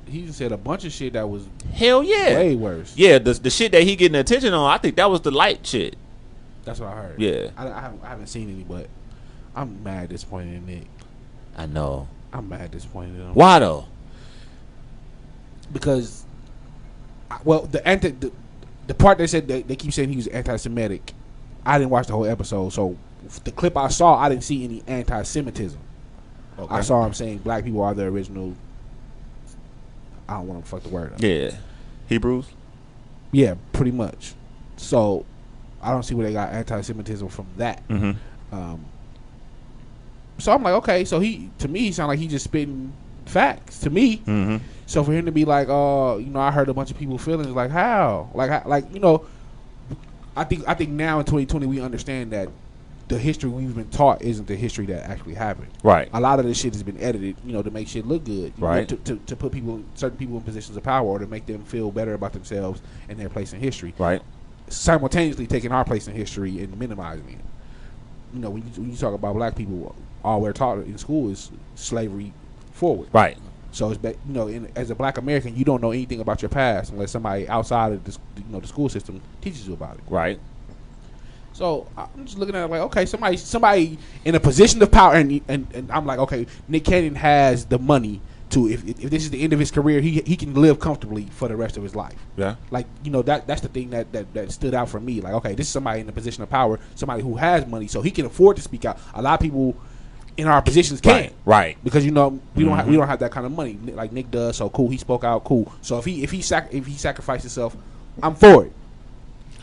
he said a bunch of shit that was hell yeah way worse. Yeah, the shit that he getting attention on, I think that was the light shit. That's what I heard. Yeah, I haven't seen any, but I'm mad disappointed in Nick. I know. I'm mad disappointed in him. Why though? Because, the part they said they keep saying he was anti-Semitic. I didn't watch the whole episode, so the clip I saw, I didn't see any anti-Semitism. Okay. I saw him saying black people are the original. I don't want to fuck the word up. Yeah, Hebrews. Yeah, pretty much. So I don't see where they got anti-Semitism from that. Mm-hmm. So I'm like, okay. So he sounded like he just spitting facts to me. Mm-hmm. So for him to be like, I heard a bunch of people feelings. Like how? I think now in 2020 we understand that the history we've been taught isn't the history that actually happened. Right. A lot of this shit has been edited, to make shit look good. Right. To put certain people in positions of power, or to make them feel better about themselves and their place in history. Right. Simultaneously taking our place in history and minimizing it. When you talk about black people, all we're taught in school is slavery forward. Right. So it's as a black American, you don't know anything about your past unless somebody outside of the school system teaches you about it. Right. So I'm just looking at it like, okay, somebody in a position of power, and I'm like, okay, Nick Cannon has the money to, if this is the end of his career, he can live comfortably for the rest of his life. Yeah. Like, that's the thing that stood out for me. Like, okay, this is somebody in a position of power, somebody who has money, so he can afford to speak out. A lot of people in our positions can't. Right. Because we don't have that kind of money like Nick does. So cool, he spoke out, cool. So if he sacrificed himself, I'm for it.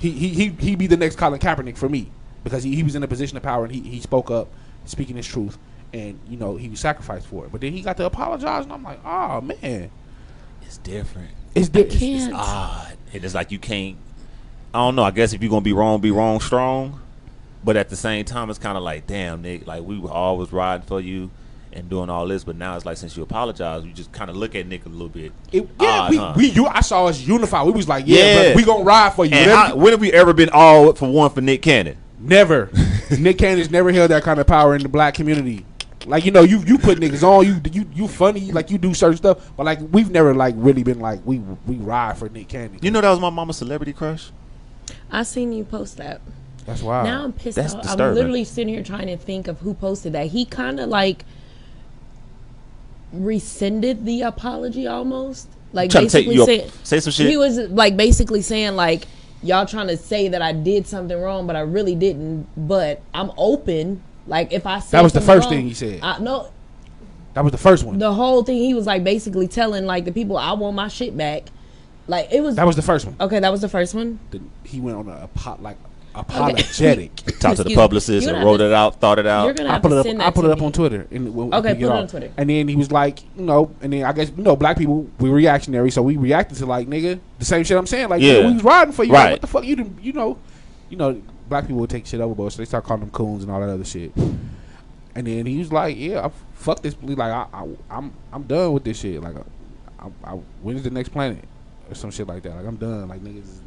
He be the next Colin Kaepernick for me, because he was in a position of power and he spoke up, speaking his truth, and he was sacrificed for it. But then he got to apologize, and I'm like, oh man, it's different. It's odd. It's like you can't. I don't know. I guess if you're gonna be wrong strong. But at the same time, it's kind of like, damn, Nick, like we were always riding for you and doing all this, but now it's like, since you apologize, you just kind of look at Nick a little bit. I saw us unified. We was like, but we gonna ride for you. When have we ever been all for one for Nick Cannon? Never. Nick Cannon's never held that kind of power in the black community. Like, you put niggas on, you funny, like you do certain stuff, but like we've never like really been like we ride for Nick Cannon. That was my mama's celebrity crush. I seen you post that. That's wild. Now I'm pissed That's off. disturbing. I'm literally sitting here trying to think of who posted that. He kind of like rescinded the apology almost. Like basically say some shit. He was like basically saying like, y'all trying to say that I did something wrong, but I really didn't. But I'm open. Like if I said that was the first wrong, thing he said. No, that was the first one. The whole thing, he was like basically telling like the people, I want my shit back. Like it was. That was the first one. Okay, that was the first one. He went on apologetic. Talked to the publicist and wrote it out, thought it out. You're gonna have to send that I put it up on Twitter. Okay, put it on Twitter. And then he was like, and then I guess black people, we reactionary, so we reacted to like, nigga, the same shit I'm saying. Like, we was riding for you. Right. Like, what the fuck you do? Black people would take shit overboard, so they start calling them coons and all that other shit. And then he was like, yeah, fuck this. Like, I'm done with this shit. Like, when is the next planet or some shit like that? Like, I'm done. Like, niggas.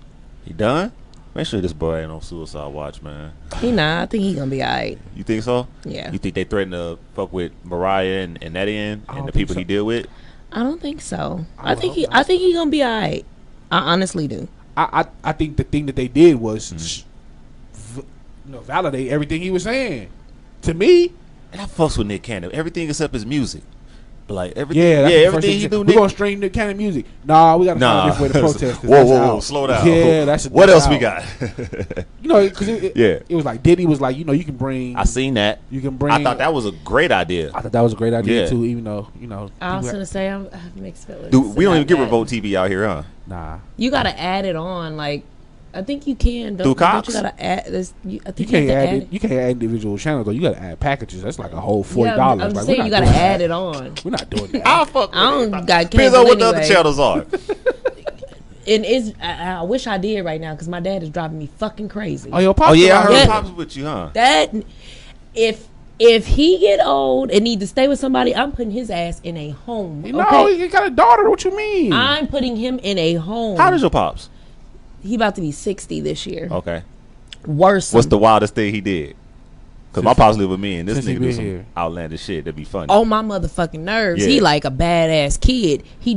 He done? Make sure this boy ain't on suicide watch, man. He not. I think he gonna be alright. You think so? Yeah. You think they threatened to fuck with Mariah and that end and the people he deal with? I don't think so. I think he gonna be alright. I honestly do. I think the thing that they did was validate everything he was saying. To me, and I fucks with Nick Cannon. Everything except his music. Like everything, everything he do. We gonna stream Nick Cannon music. Nah, we gotta find a different way to protest. Whoa, slow down. Yeah, that's what else we got? Because it was like Diddy was like, you can bring. I seen that. You can bring. I thought that was a great idea. I thought that was a great idea too. Even though I was gonna say I have mixed feelings. Dude, we don't even get Revolt TV out here, huh? Nah. You gotta add it on, like. I think you can. Through Cox? You gotta add this. I think you can't add it. You can't add individual channels though. You gotta add packages. That's like a whole $40. I'm like, saying you gotta add it on. We're not doing that. I'll fuck with I don't got cable depends on what the other channels are. And I wish I did right now because my dad is driving me fucking crazy. Oh, your pops. Oh yeah, I heard pops with you, huh? That if he get old and need to stay with somebody, I'm putting his ass in a home. No, he got a daughter. What you mean? I'm putting him in a home. How does your pops? He about to be 60 this year. Okay. Worse. What's the wildest thing he did? Because my pops live with me, and this nigga do some here. outlandish shit that'd be funny. Oh, my motherfucking nerves. He like a badass kid. He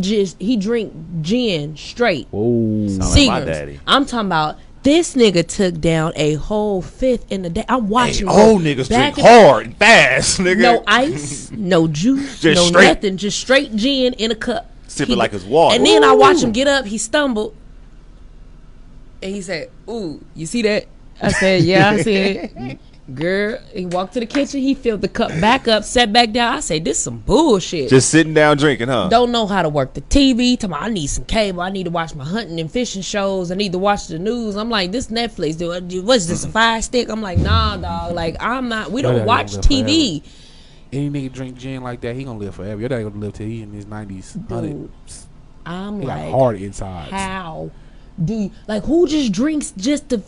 drink gin straight. Whoa. Sound like my daddy. I'm talking about this nigga took down a whole fifth in the day. I'm watching. Old niggas drink hard and fast, nigga. No ice, no juice, just no nothing. Just straight gin in a cup. Sipping like it's water. And then I watch him get up. He stumbled. And he said, "Ooh, you see that?" I said, "Yeah, I see it." Girl, he walked to the kitchen. He filled the cup back up, sat back down. I say, this some bullshit. Just sitting down drinking, huh? Don't know how to work the TV. Tell me, I need some cable. I need to watch my hunting and fishing shows. I need to watch the news. I'm like, this Netflix, dude. What's this, a Fire Stick? I'm like, nah, dog. Like, I'm not. We don't watch TV. Forever. Any nigga drink gin like that, he gonna live forever. Your dad gonna live till he in his 90s. Dude, I'm he like, got hard inside. How do you, like, who just drinks just to...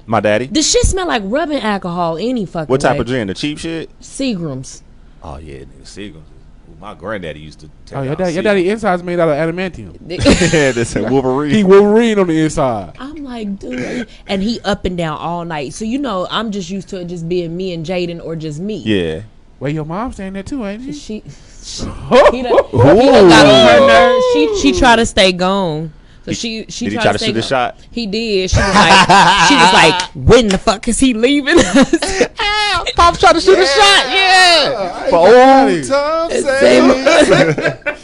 My daddy. The shit smell like rubbing alcohol any fucking What type way. of gin? The cheap shit? Seagram's. Oh yeah, nigga, Seagram's. My granddaddy used to. Oh, your daddy inside's made out of adamantium. Yeah, this is Wolverine. He Wolverine on the inside. I'm like, dude, and he up and down all night. So you know, I'm just used to it just being me and Jaden or just me. Yeah. Well, your mom's saying that too, ain't she? He done got on her nerves. She tried to stay gone. So she did he try to shoot a shot? He did. She was like, when the fuck is he leaving us? Pop's trying to shoot a shot. Yeah. For old time's sake.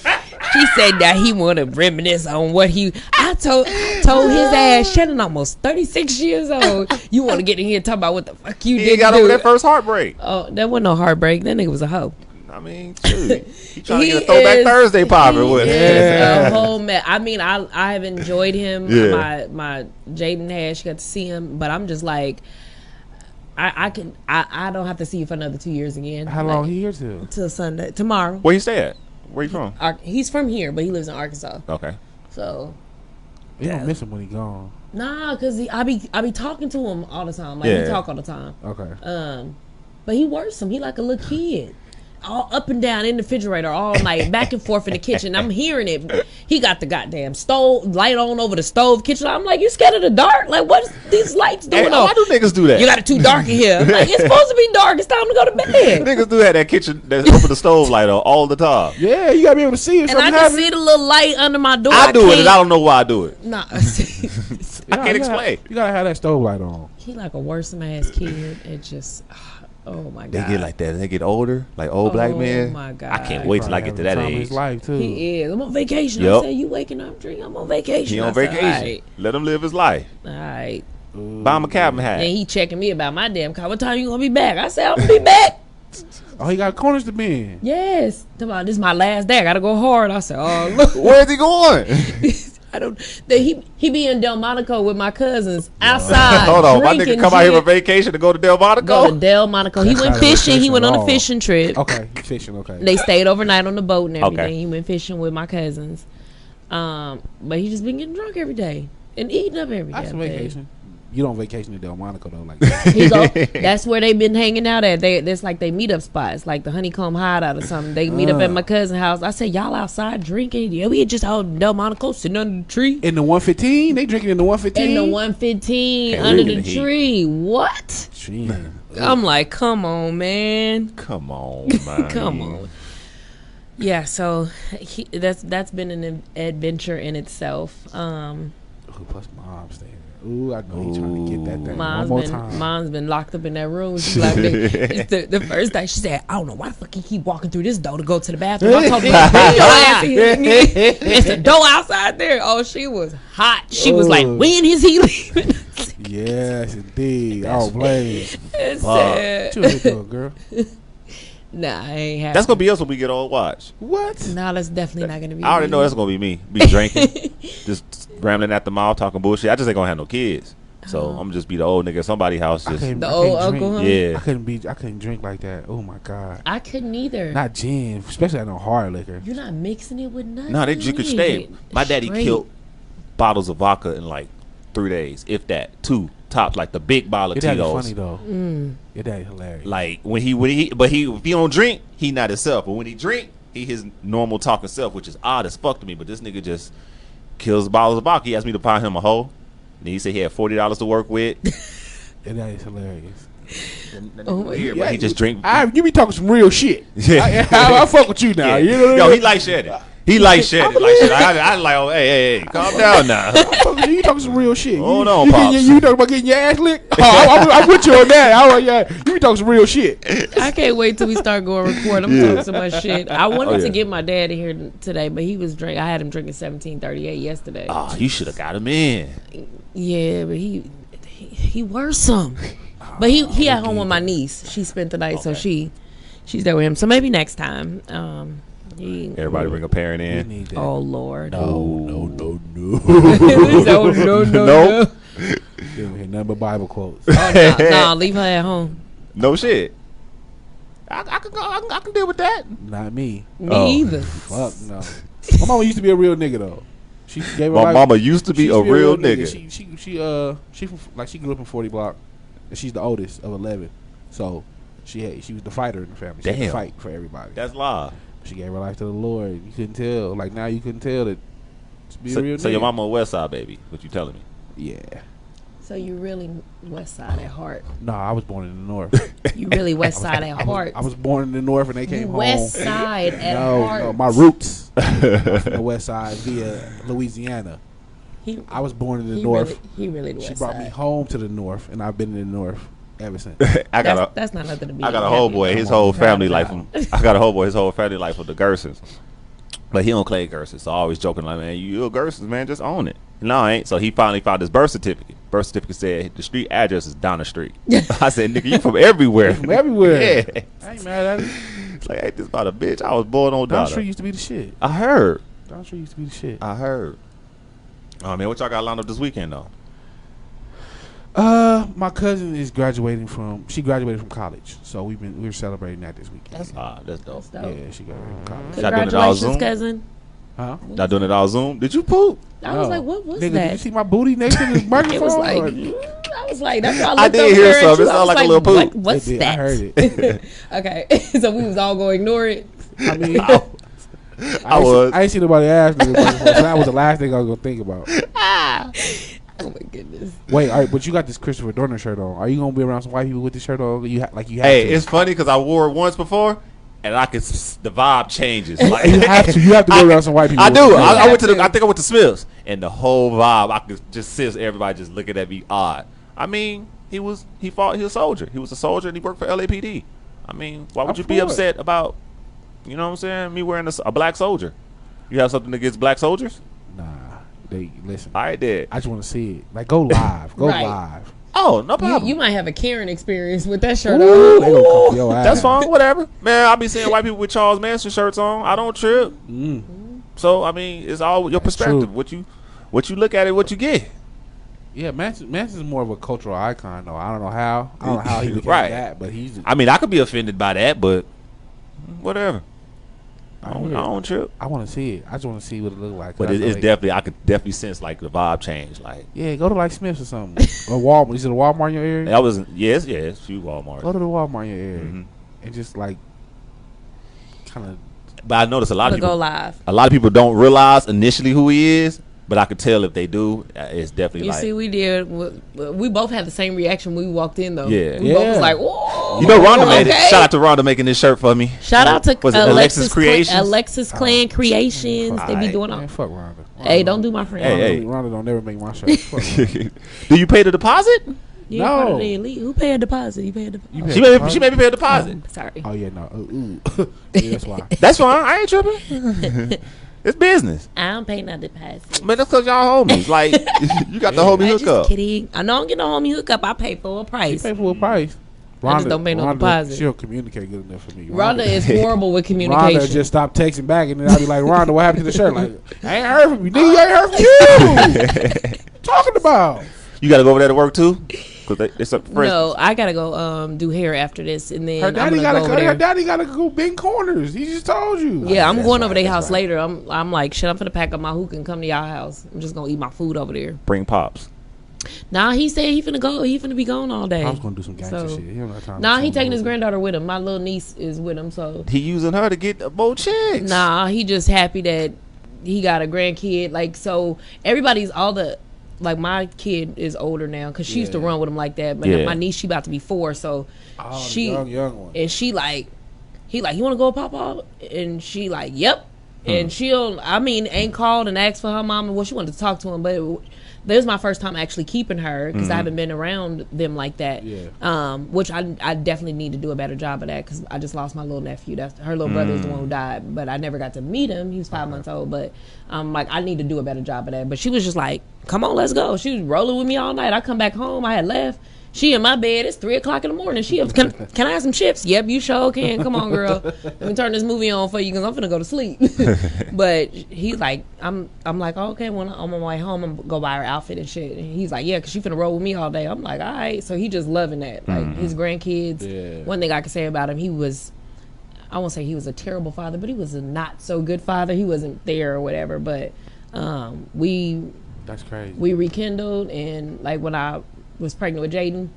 She said that he want to reminisce on what I told his ass, Shannon almost 36 years old. You want to get in here and talk about what the fuck you did? He got over that first heartbreak. Oh, that wasn't no heartbreak. That nigga was a hoe. I mean, dude, he trying to get a throwback Thursday popping with. A whole mess. I mean, I have enjoyed him. Yeah. My Jaden had, she got to see him, but I'm just like, I don't have to see you for another 2 years again. How long he here till? Till Sunday, tomorrow. Where you stay at? Where you from? He's from here, but he lives in Arkansas. Okay. So You don't miss him when he gone. nah, cause I be talking to him all the time. Like we talk all the time. Okay. But he works him. He like a little kid. All up and down in the refrigerator all night, back and forth in the kitchen. I'm hearing it. He got the goddamn stove light on over the stove kitchen. I'm like, you scared of the dark? Like, what's these lights doing on? Why do niggas do that? You got it too dark in here. I'm like, it's supposed to be dark. It's time to go to bed. Niggas do have that kitchen that open the stove light on all the time. Yeah, you gotta be able to see it. And I can see the little light under my door. I do it, and I don't know why I do it. Nah. I can't explain. You gotta have that stove light on. He like a worrisome ass kid. It just, oh my god. They get like that. They get older, like old black men. Oh my god. I can't wait till I get to that age. His life too. He is. I'm on vacation. Yep. I said, you waking up, drink. I'm on vacation. He on I said, vacation. Let him live his life. All right. Buy him a cabin hat. And he checking me about my damn car. What time you gonna be back? I said, I'm gonna be back. Oh, he got corners to be in. Yes. Come on, this is my last day. I gotta go hard. I said, oh look. Where's he going? I don't. He be in Delmonico with my cousins outside. Hold on, my drinking nigga come out here gin. for vacation to go to Delmonico. Go to Delmonico. He went fishing. He went on a fishing trip. Okay, fishing. Okay. They stayed overnight on the boat and everything. Okay. He went fishing with my cousins. But he just been getting drunk every day and eating up every That's day. a vacation. You don't vacation in Delmonico though, like that. He go, that's where they been hanging out at. That's like they meet up spots, like the Honeycomb Hideout or something. They meet up at my cousin's house. I said, y'all outside drinking? Yeah, we just out in Delmonico sitting under the tree. In the 115, they drinking in the 115. In the 115 Hey, under we in the the heat. tree. What? I'm like, come on, man. Come on, man. Come on. Yeah, so that's been an adventure in itself. Plus mom's there. Ooh, I know he's trying to get that thing one more time. Mom's been locked up in that room. She's like, it's the first day she said, I don't know why the fuck he keep walking through this door to go to the bathroom. I told her, bring your ass in here. It's the door outside there. Oh, she was hot. She was like, when is he leaving? Yes, indeed. Oh, Blaze. It's sad. What you doing, girl? Nah, I ain't happy. That's gonna be us when we get old. Watch. What? No, that's definitely not gonna be. I already know that's gonna be me. Be drinking, just rambling at the mouth, talking bullshit. I just ain't gonna have no kids, so I'm just be the old nigga at somebody's house. Just The old uncle, huh? yeah. I couldn't drink like that. Oh my god. I couldn't either. Not gin, especially not no hard liquor. You're not mixing it with nothing. No, they drink it straight. My daddy Straight. killed bottles of vodka in like 3 days, if that. 2 tops, like the big bottle of Your daddy Tito's. funny though. Your daddy hilarious. Like when he if he don't drink, he not himself. But when he drink, he his normal talking self, which is odd as fuck to me. But this nigga just kills bottles of vodka. He asked me to buy him a hoe. And he said he had $40 to work with. Your daddy's hilarious. Oh my Weird, God. but he just drink. You be talking some real shit. Yeah. I fuck with you now. Yeah. You know what I Yo, mean? he like Shannon. He like Shannon. I like, oh, hey, calm down now. You talking some real shit. Hold you, on, you, Pops. you talking about getting your ass licked? Oh, I'm with you on that. Yeah, you be talking some real shit. I can't wait till we start going record. I'm talking so much shit. I wanted yeah. to get my dad in here today, but he was drink. I had him drinking 1738 yesterday. Oh, you should have got him in. Yeah, but he worrisome. But he at home with my niece. She spent the night, so she's there with him. So maybe next time. Everybody bring a parent in. Oh Lord. No. Nope. You don't hear nothing but Bible quotes. No, leave her at home. No shit. I can go. I can deal with that. Not me. Me either. Fuck no. My mama used to be a real nigga though. She gave her My life. mama used to be a real nigga. She grew up in 40 block, and she's the oldest of 11. So she was the fighter in the family. She had to fight for everybody. That's live. She gave her life to the Lord. You couldn't tell. Like now, you couldn't tell that. To be a real nigga. So your mama a West Side baby? What you telling me? Yeah. So you really West Side at heart? No, I was born in the North. You really West Side at heart? I was born in the North, and they came home. West Side at heart. No, my roots from the West Side via Louisiana. I was born in the North. He really the West She brought Side. me home to the North, and I've been in the North ever since. That's not nothing to be. I got a whole boy. His whole family life. I got a whole boy. His whole family life with the Gersons. But he don't claim Gersons, so I always joking like, man, you a Gersons, man, just own it. No, I ain't. So he finally found his birth certificate. Birth certificate said the street address is down the street. I said, nigga, you from everywhere. From everywhere. Yeah. I ain't mad at it. It's like, ain't this about a bitch? I was born on Down Donna. the Street used to be the shit. I heard. Down the Street used to be the shit. I heard. Oh man, what y'all got lined up this weekend though? My cousin is graduating from college, so we're celebrating that this weekend. That's dope. Yeah, she graduated from college. Y'all doing it all Congratulations, Zoom? cousin. Huh? Y'all doing it all Zoom? Did you poop? I was like, what was Nigga, that? did you see my booty next to the microphone? It was like, I was like, that's why I I looked did over hear there at something. you. It I sounded was like a little poop. What's It did. that? I heard it. Okay, so we was all going to ignore it. I mean, I ain't seen nobody ask me, so that was the last thing I was gonna think about. Oh my goodness. Wait, all right, but you got this Christopher Dorner shirt on. Are you gonna be around some white people with this shirt on? You have Hey, to. it's funny because I wore it once before, and I could the vibe changes. Like You have to go around some white people. I with do. this shirt I on. went to I think I went to Smith's, and the whole vibe I could just see everybody just looking at me odd. I mean, he was a soldier. He was a soldier, and he worked for LAPD. I mean, why would you be upset about? You know what I'm saying? Me wearing a black soldier. You have something against black soldiers? Nah, they listen. I did. I just want to see it. Like, go live. Go Right. live. Oh, no problem. You might have a Karen experience with that shirt Ooh, they on. gonna come for your ass. That's fine, whatever. Man, I be seeing white people with Charles Manson shirts on. I don't trip. So I mean, it's all your perspective. True. What you look at it, what you get. Yeah, Manson's more of a cultural icon, though. I don't know how. He became Right. that, but he's. I mean, I could be offended by that, but whatever. I don't trip. I want to see it. I just want to see what it look like. But it's definitely, I could definitely sense like the vibe change. Like, Yeah, go to like Smith's or something. Or Walmart. Is it a Walmart in your area? that was yes, few Walmart. Go to the Walmart in your area Mhm. and just like kind of. But I noticed a lot of Go people. live. A lot of people don't realize initially who he is, but I could tell if they do. It's definitely You like. see, we did. We both had the same reaction when we walked in, though. Yeah. We both Yeah. was like, "Whoa!" You know, Rhonda made okay. it. Shout out to Rhonda making this shirt for me. Shout out to Was it Alexis Creations? Alexis Clan Creations. They be Alright. doing all. Man, fuck Rhonda. Hey, don't do my friend. Hey. Rhonda don't never make my shirt. Fuck Rhonda. Do you pay the deposit? You're part of No. the elite. Who paid a deposit? You paid a deposit. You pay She the made me pay a deposit. Sorry. Oh yeah, no. Yeah, that's why. That's fine. I ain't tripping. It's business. I don't pay no deposit. Man, that's because y'all homies. Like, you got the homie I hook just up. kidding. I know I don't get no homie hookup. I pay full You price. pay full price. I just don't pay no deposit. She don't communicate good enough for me. Rhonda is horrible with communication. Rhonda just stopped texting back, and then I'll be like, Rhonda, what happened to the shirt? Like, I ain't heard from you. Nigga, you ain't heard from you. Talking about. You got to go over there to work too? Because it's a friend. No, I gotta go do hair after this, and then Her I'm daddy gonna gotta go over cut. Her there. daddy gotta go bend corners. He just told you. Yeah, I'm going over their that's house right. later. I'm like, shit, I'm finna pack up my hookah and come to y'all house. I'm just gonna eat my food over there. Bring pops. Nah, he said he finna go. He finna be gone all day. I was gonna do some gangster So- shit. He don't have time. Nah, to he film taking no his hookah. granddaughter with him. My little niece is with him, so He using her to get more chicks. nah, he just happy that he got a grandkid. Like, so everybody's all the like my kid is older now because she used to Yeah. run with him like that. But Yeah. my niece, she about to be 4, so Oh, the she young one. and she like he like, you want to go with Papa? And she like, yep. And she'll, I mean, ain't called and asked for her mom and what she wanted to talk to him, but this was my first time actually keeping her because I haven't been around them like that. Yeah. Which I definitely need to do a better job of that because I just lost my little nephew. That's her little brother is the one who died, but I never got to meet him. He was 5 months old, but like I need to do a better job of that. But she was just like, "Come on, let's go." She was rolling with me all night. I come back home. I had left. She in my bed. It's 3:00 in the morning. She up, can I have some chips? Yep, you sure can. Come on, girl. Let me turn this movie on for you because I'm finna go to sleep. But he's like, I'm like, okay, when I'm on my way home, I'm gonna go buy her outfit and shit. And he's like, yeah, because she finna roll with me all day. I'm like, all right. So he just loving that. Like his grandkids. Yeah. One thing I can say about him, I won't say he was a terrible father, but he was a not so good father. He wasn't there or whatever. But that's crazy. We rekindled, and like when I was pregnant with Jaden,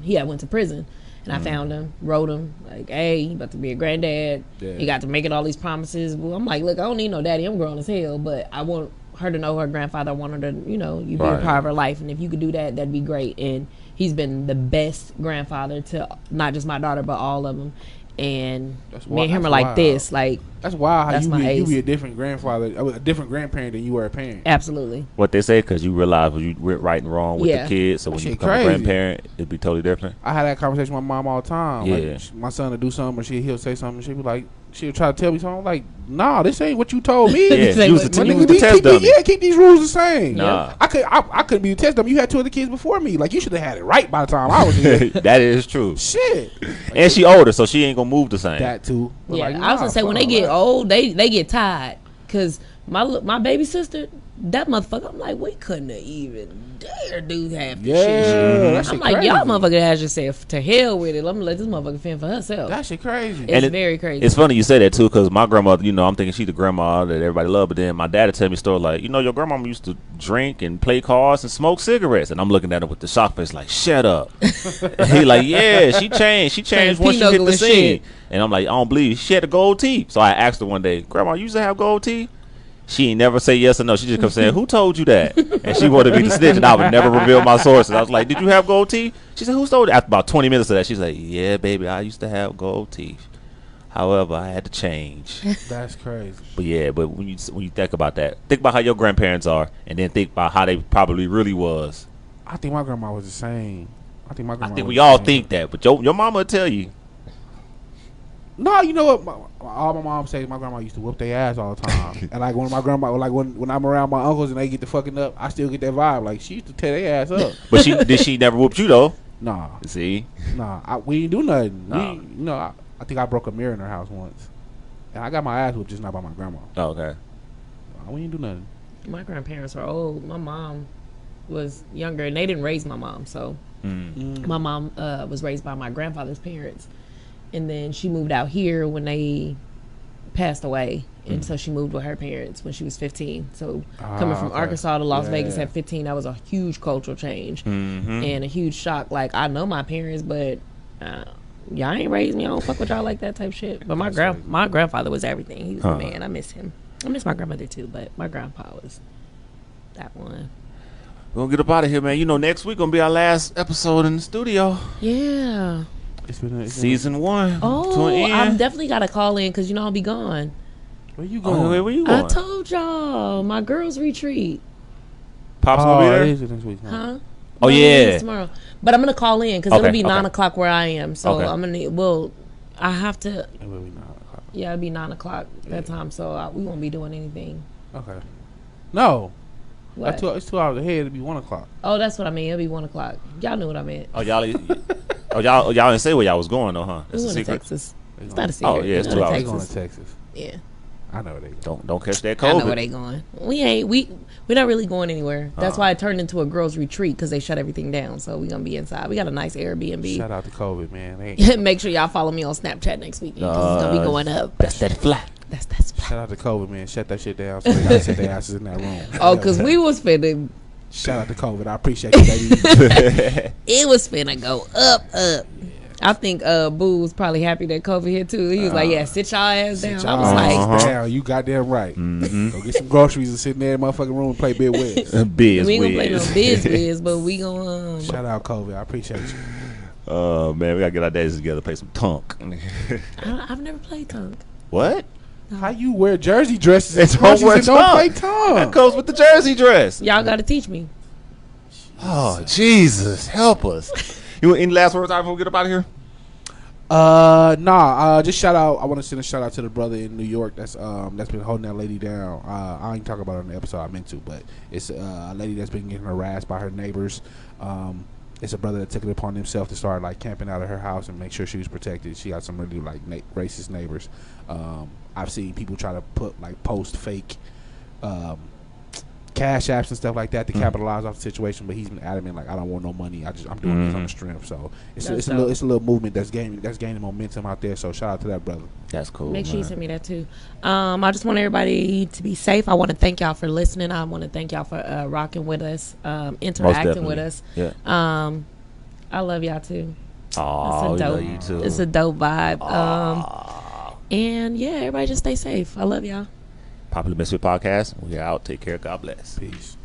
he had went to prison, and I found him, wrote him like, hey, he about to be a granddad. Yeah. He got to making all these promises. Well, I'm like, look, I don't need no daddy. I'm grown as hell, but I want her to know her grandfather. I want her to, you be a part of her life, and if you could do that, that'd be great. And he's been the best grandfather to not just my daughter, but all of them. And me and him are like this, like that's wild. How you be a different grandfather, a different grandparent than you were a parent. Absolutely. What they say, because you realize you went right and wrong with the kids, so when you become a grandparent, it'd be totally different. I had that conversation with my mom all the time. Yeah, like, my son would do something, or he'll say something, she'd be like, she'll try to tell me something. I'm like, nah, this ain't what you told me. Yeah, you was the test dummy. Keep these rules the same. Nah. I couldn't be the test dummy. You had 2 other kids before me. Like, you should have had it right by the time I was here. That is true. Shit. And she older, so she ain't gonna move the same. That too. But yeah, I was gonna say when they get old, they get tired. Cause my baby sister, that motherfucker, I'm like, we couldn't have even dare do half the shit. I'm like, y'all motherfucker has just said to hell with it. I'm gonna let this motherfucker fend for herself. That shit crazy. It's very crazy. It's funny you say that too, because my grandmother, I'm thinking she the grandma that everybody love, but then my dad would tell me a story like, your grandmama used to drink and play cards and smoke cigarettes, and I'm looking at him with the shock face like, shut up. He like, yeah, she changed once she hit the scene. And I'm like, I don't believe she had a gold teeth. So I asked her one day, Grandma, you used to have gold teeth? She ain't never say yes or no. She just kept saying, who told you that? And she wanted me to snitch, and I would never reveal my sources. I was like, did you have gold teeth? She said, who told you? After about 20 minutes of that, she's like, yeah, baby, I used to have gold teeth. However, I had to change. That's crazy. But when you think about that, think about how your grandparents are, and then think about how they probably really was. I think my grandma was the same. I think we all think that, but your mama will tell you. No, you know what? All my mom says, my grandma used to whoop their ass all the time. And like when my grandma, like when I'm around my uncles and they get to fucking up, I still get that vibe. Like she used to tear their ass up. But did she never whoop you though? Nah. See? Nah, we ain't do nothing. Nah. I think I broke a mirror in her house once, and I got my ass whooped, just not by my grandma. Oh, okay. We ain't do nothing. My grandparents are old. My mom was younger, and they didn't raise my mom. So my mom was raised by my grandfather's parents. And then she moved out here when they passed away. And so she moved with her parents when she was 15. So coming from Arkansas to Las Vegas at 15, that was a huge cultural change and a huge shock. Like, I know my parents, but y'all ain't raised me. I don't fuck with y'all like that type shit. But my grandfather was everything. He was the man. I miss him. I miss my grandmother too, but my grandpa was that one. We're going to get up out of here, man. Next week going to be our last episode in the studio. Yeah. Season 1. Oh, I'm definitely got to call in because I'll be gone. Where you going? Where you going? I told y'all, my girls' retreat. Pop's gonna be there? Next week, huh? Oh, yeah. Tomorrow. But I'm gonna call in because it'll be 9 o'clock where I am. So I'm gonna. I have to. It will be 9 o'clock. Yeah, it'll be 9 o'clock that time. So we won't be doing anything. Okay. No. What? It's 2 hours ahead. It'll be 1 o'clock. Oh, that's what I mean. It'll be 1 o'clock. Y'all knew what I meant. Oh, y'all didn't say where y'all was going though, huh? That's we a secret. Texas. It's not a secret. Oh yeah, it's 2 hours. They going to Texas. Yeah. I know where they going. Don't catch that COVID. I know where they going. We're not really going anywhere. That's why it turned into a girls' retreat because they shut everything down. So we're gonna be inside. We got a nice Airbnb. Shout out to COVID, man. Make sure y'all follow me on Snapchat next weekend because it's gonna be going up. That's that flat. That's flat. Shout out to COVID, man. Shut that shit down. So they gotta set their asses in that room. Oh, because we was finna. Shout out to COVID. I appreciate you, baby. It was finna go up. I think Boo was probably happy that COVID hit too. He was like, "Yeah, sit y'all ass down." I was like, "Down, you goddamn right. Go get some groceries and sit in there in the motherfucking room and play Bid Wiz." We ain't gonna play no Biz, but we gonna. Shout out COVID. I appreciate you. Oh man, we gotta get our days together, play some Tunk. I've never played Tunk. What? How you wear jersey dresses and don't play Tunk? That goes with the jersey dress. Y'all gotta teach me. Oh Jesus, help us. You any last words before we get up out of here? Just shout out. I want to send a shout out to the brother in New York that's been holding that lady down. I ain't talking about it on the episode I meant to, but it's a lady that's been getting harassed by her neighbors. it's a brother that took it upon himself to start like camping out of her house and make sure she was protected. She got some really like racist neighbors. I've seen people try to post fake cash apps and stuff like that to capitalize off the situation, but he's been adamant like, I don't want no money. I'm doing this on the strength. So it's a little movement that's gaining momentum out there. So shout out to that brother. That's cool. Make sure you send me that too. I just want everybody to be safe. I want to thank y'all for listening. I want to thank y'all for rocking with us, interacting with us. Yeah. I love y'all too. Oh, love you too. It's a dope vibe. And yeah, everybody just stay safe. I love y'all. Popular Misfit Podcast. We are out. Take care. God bless. Peace.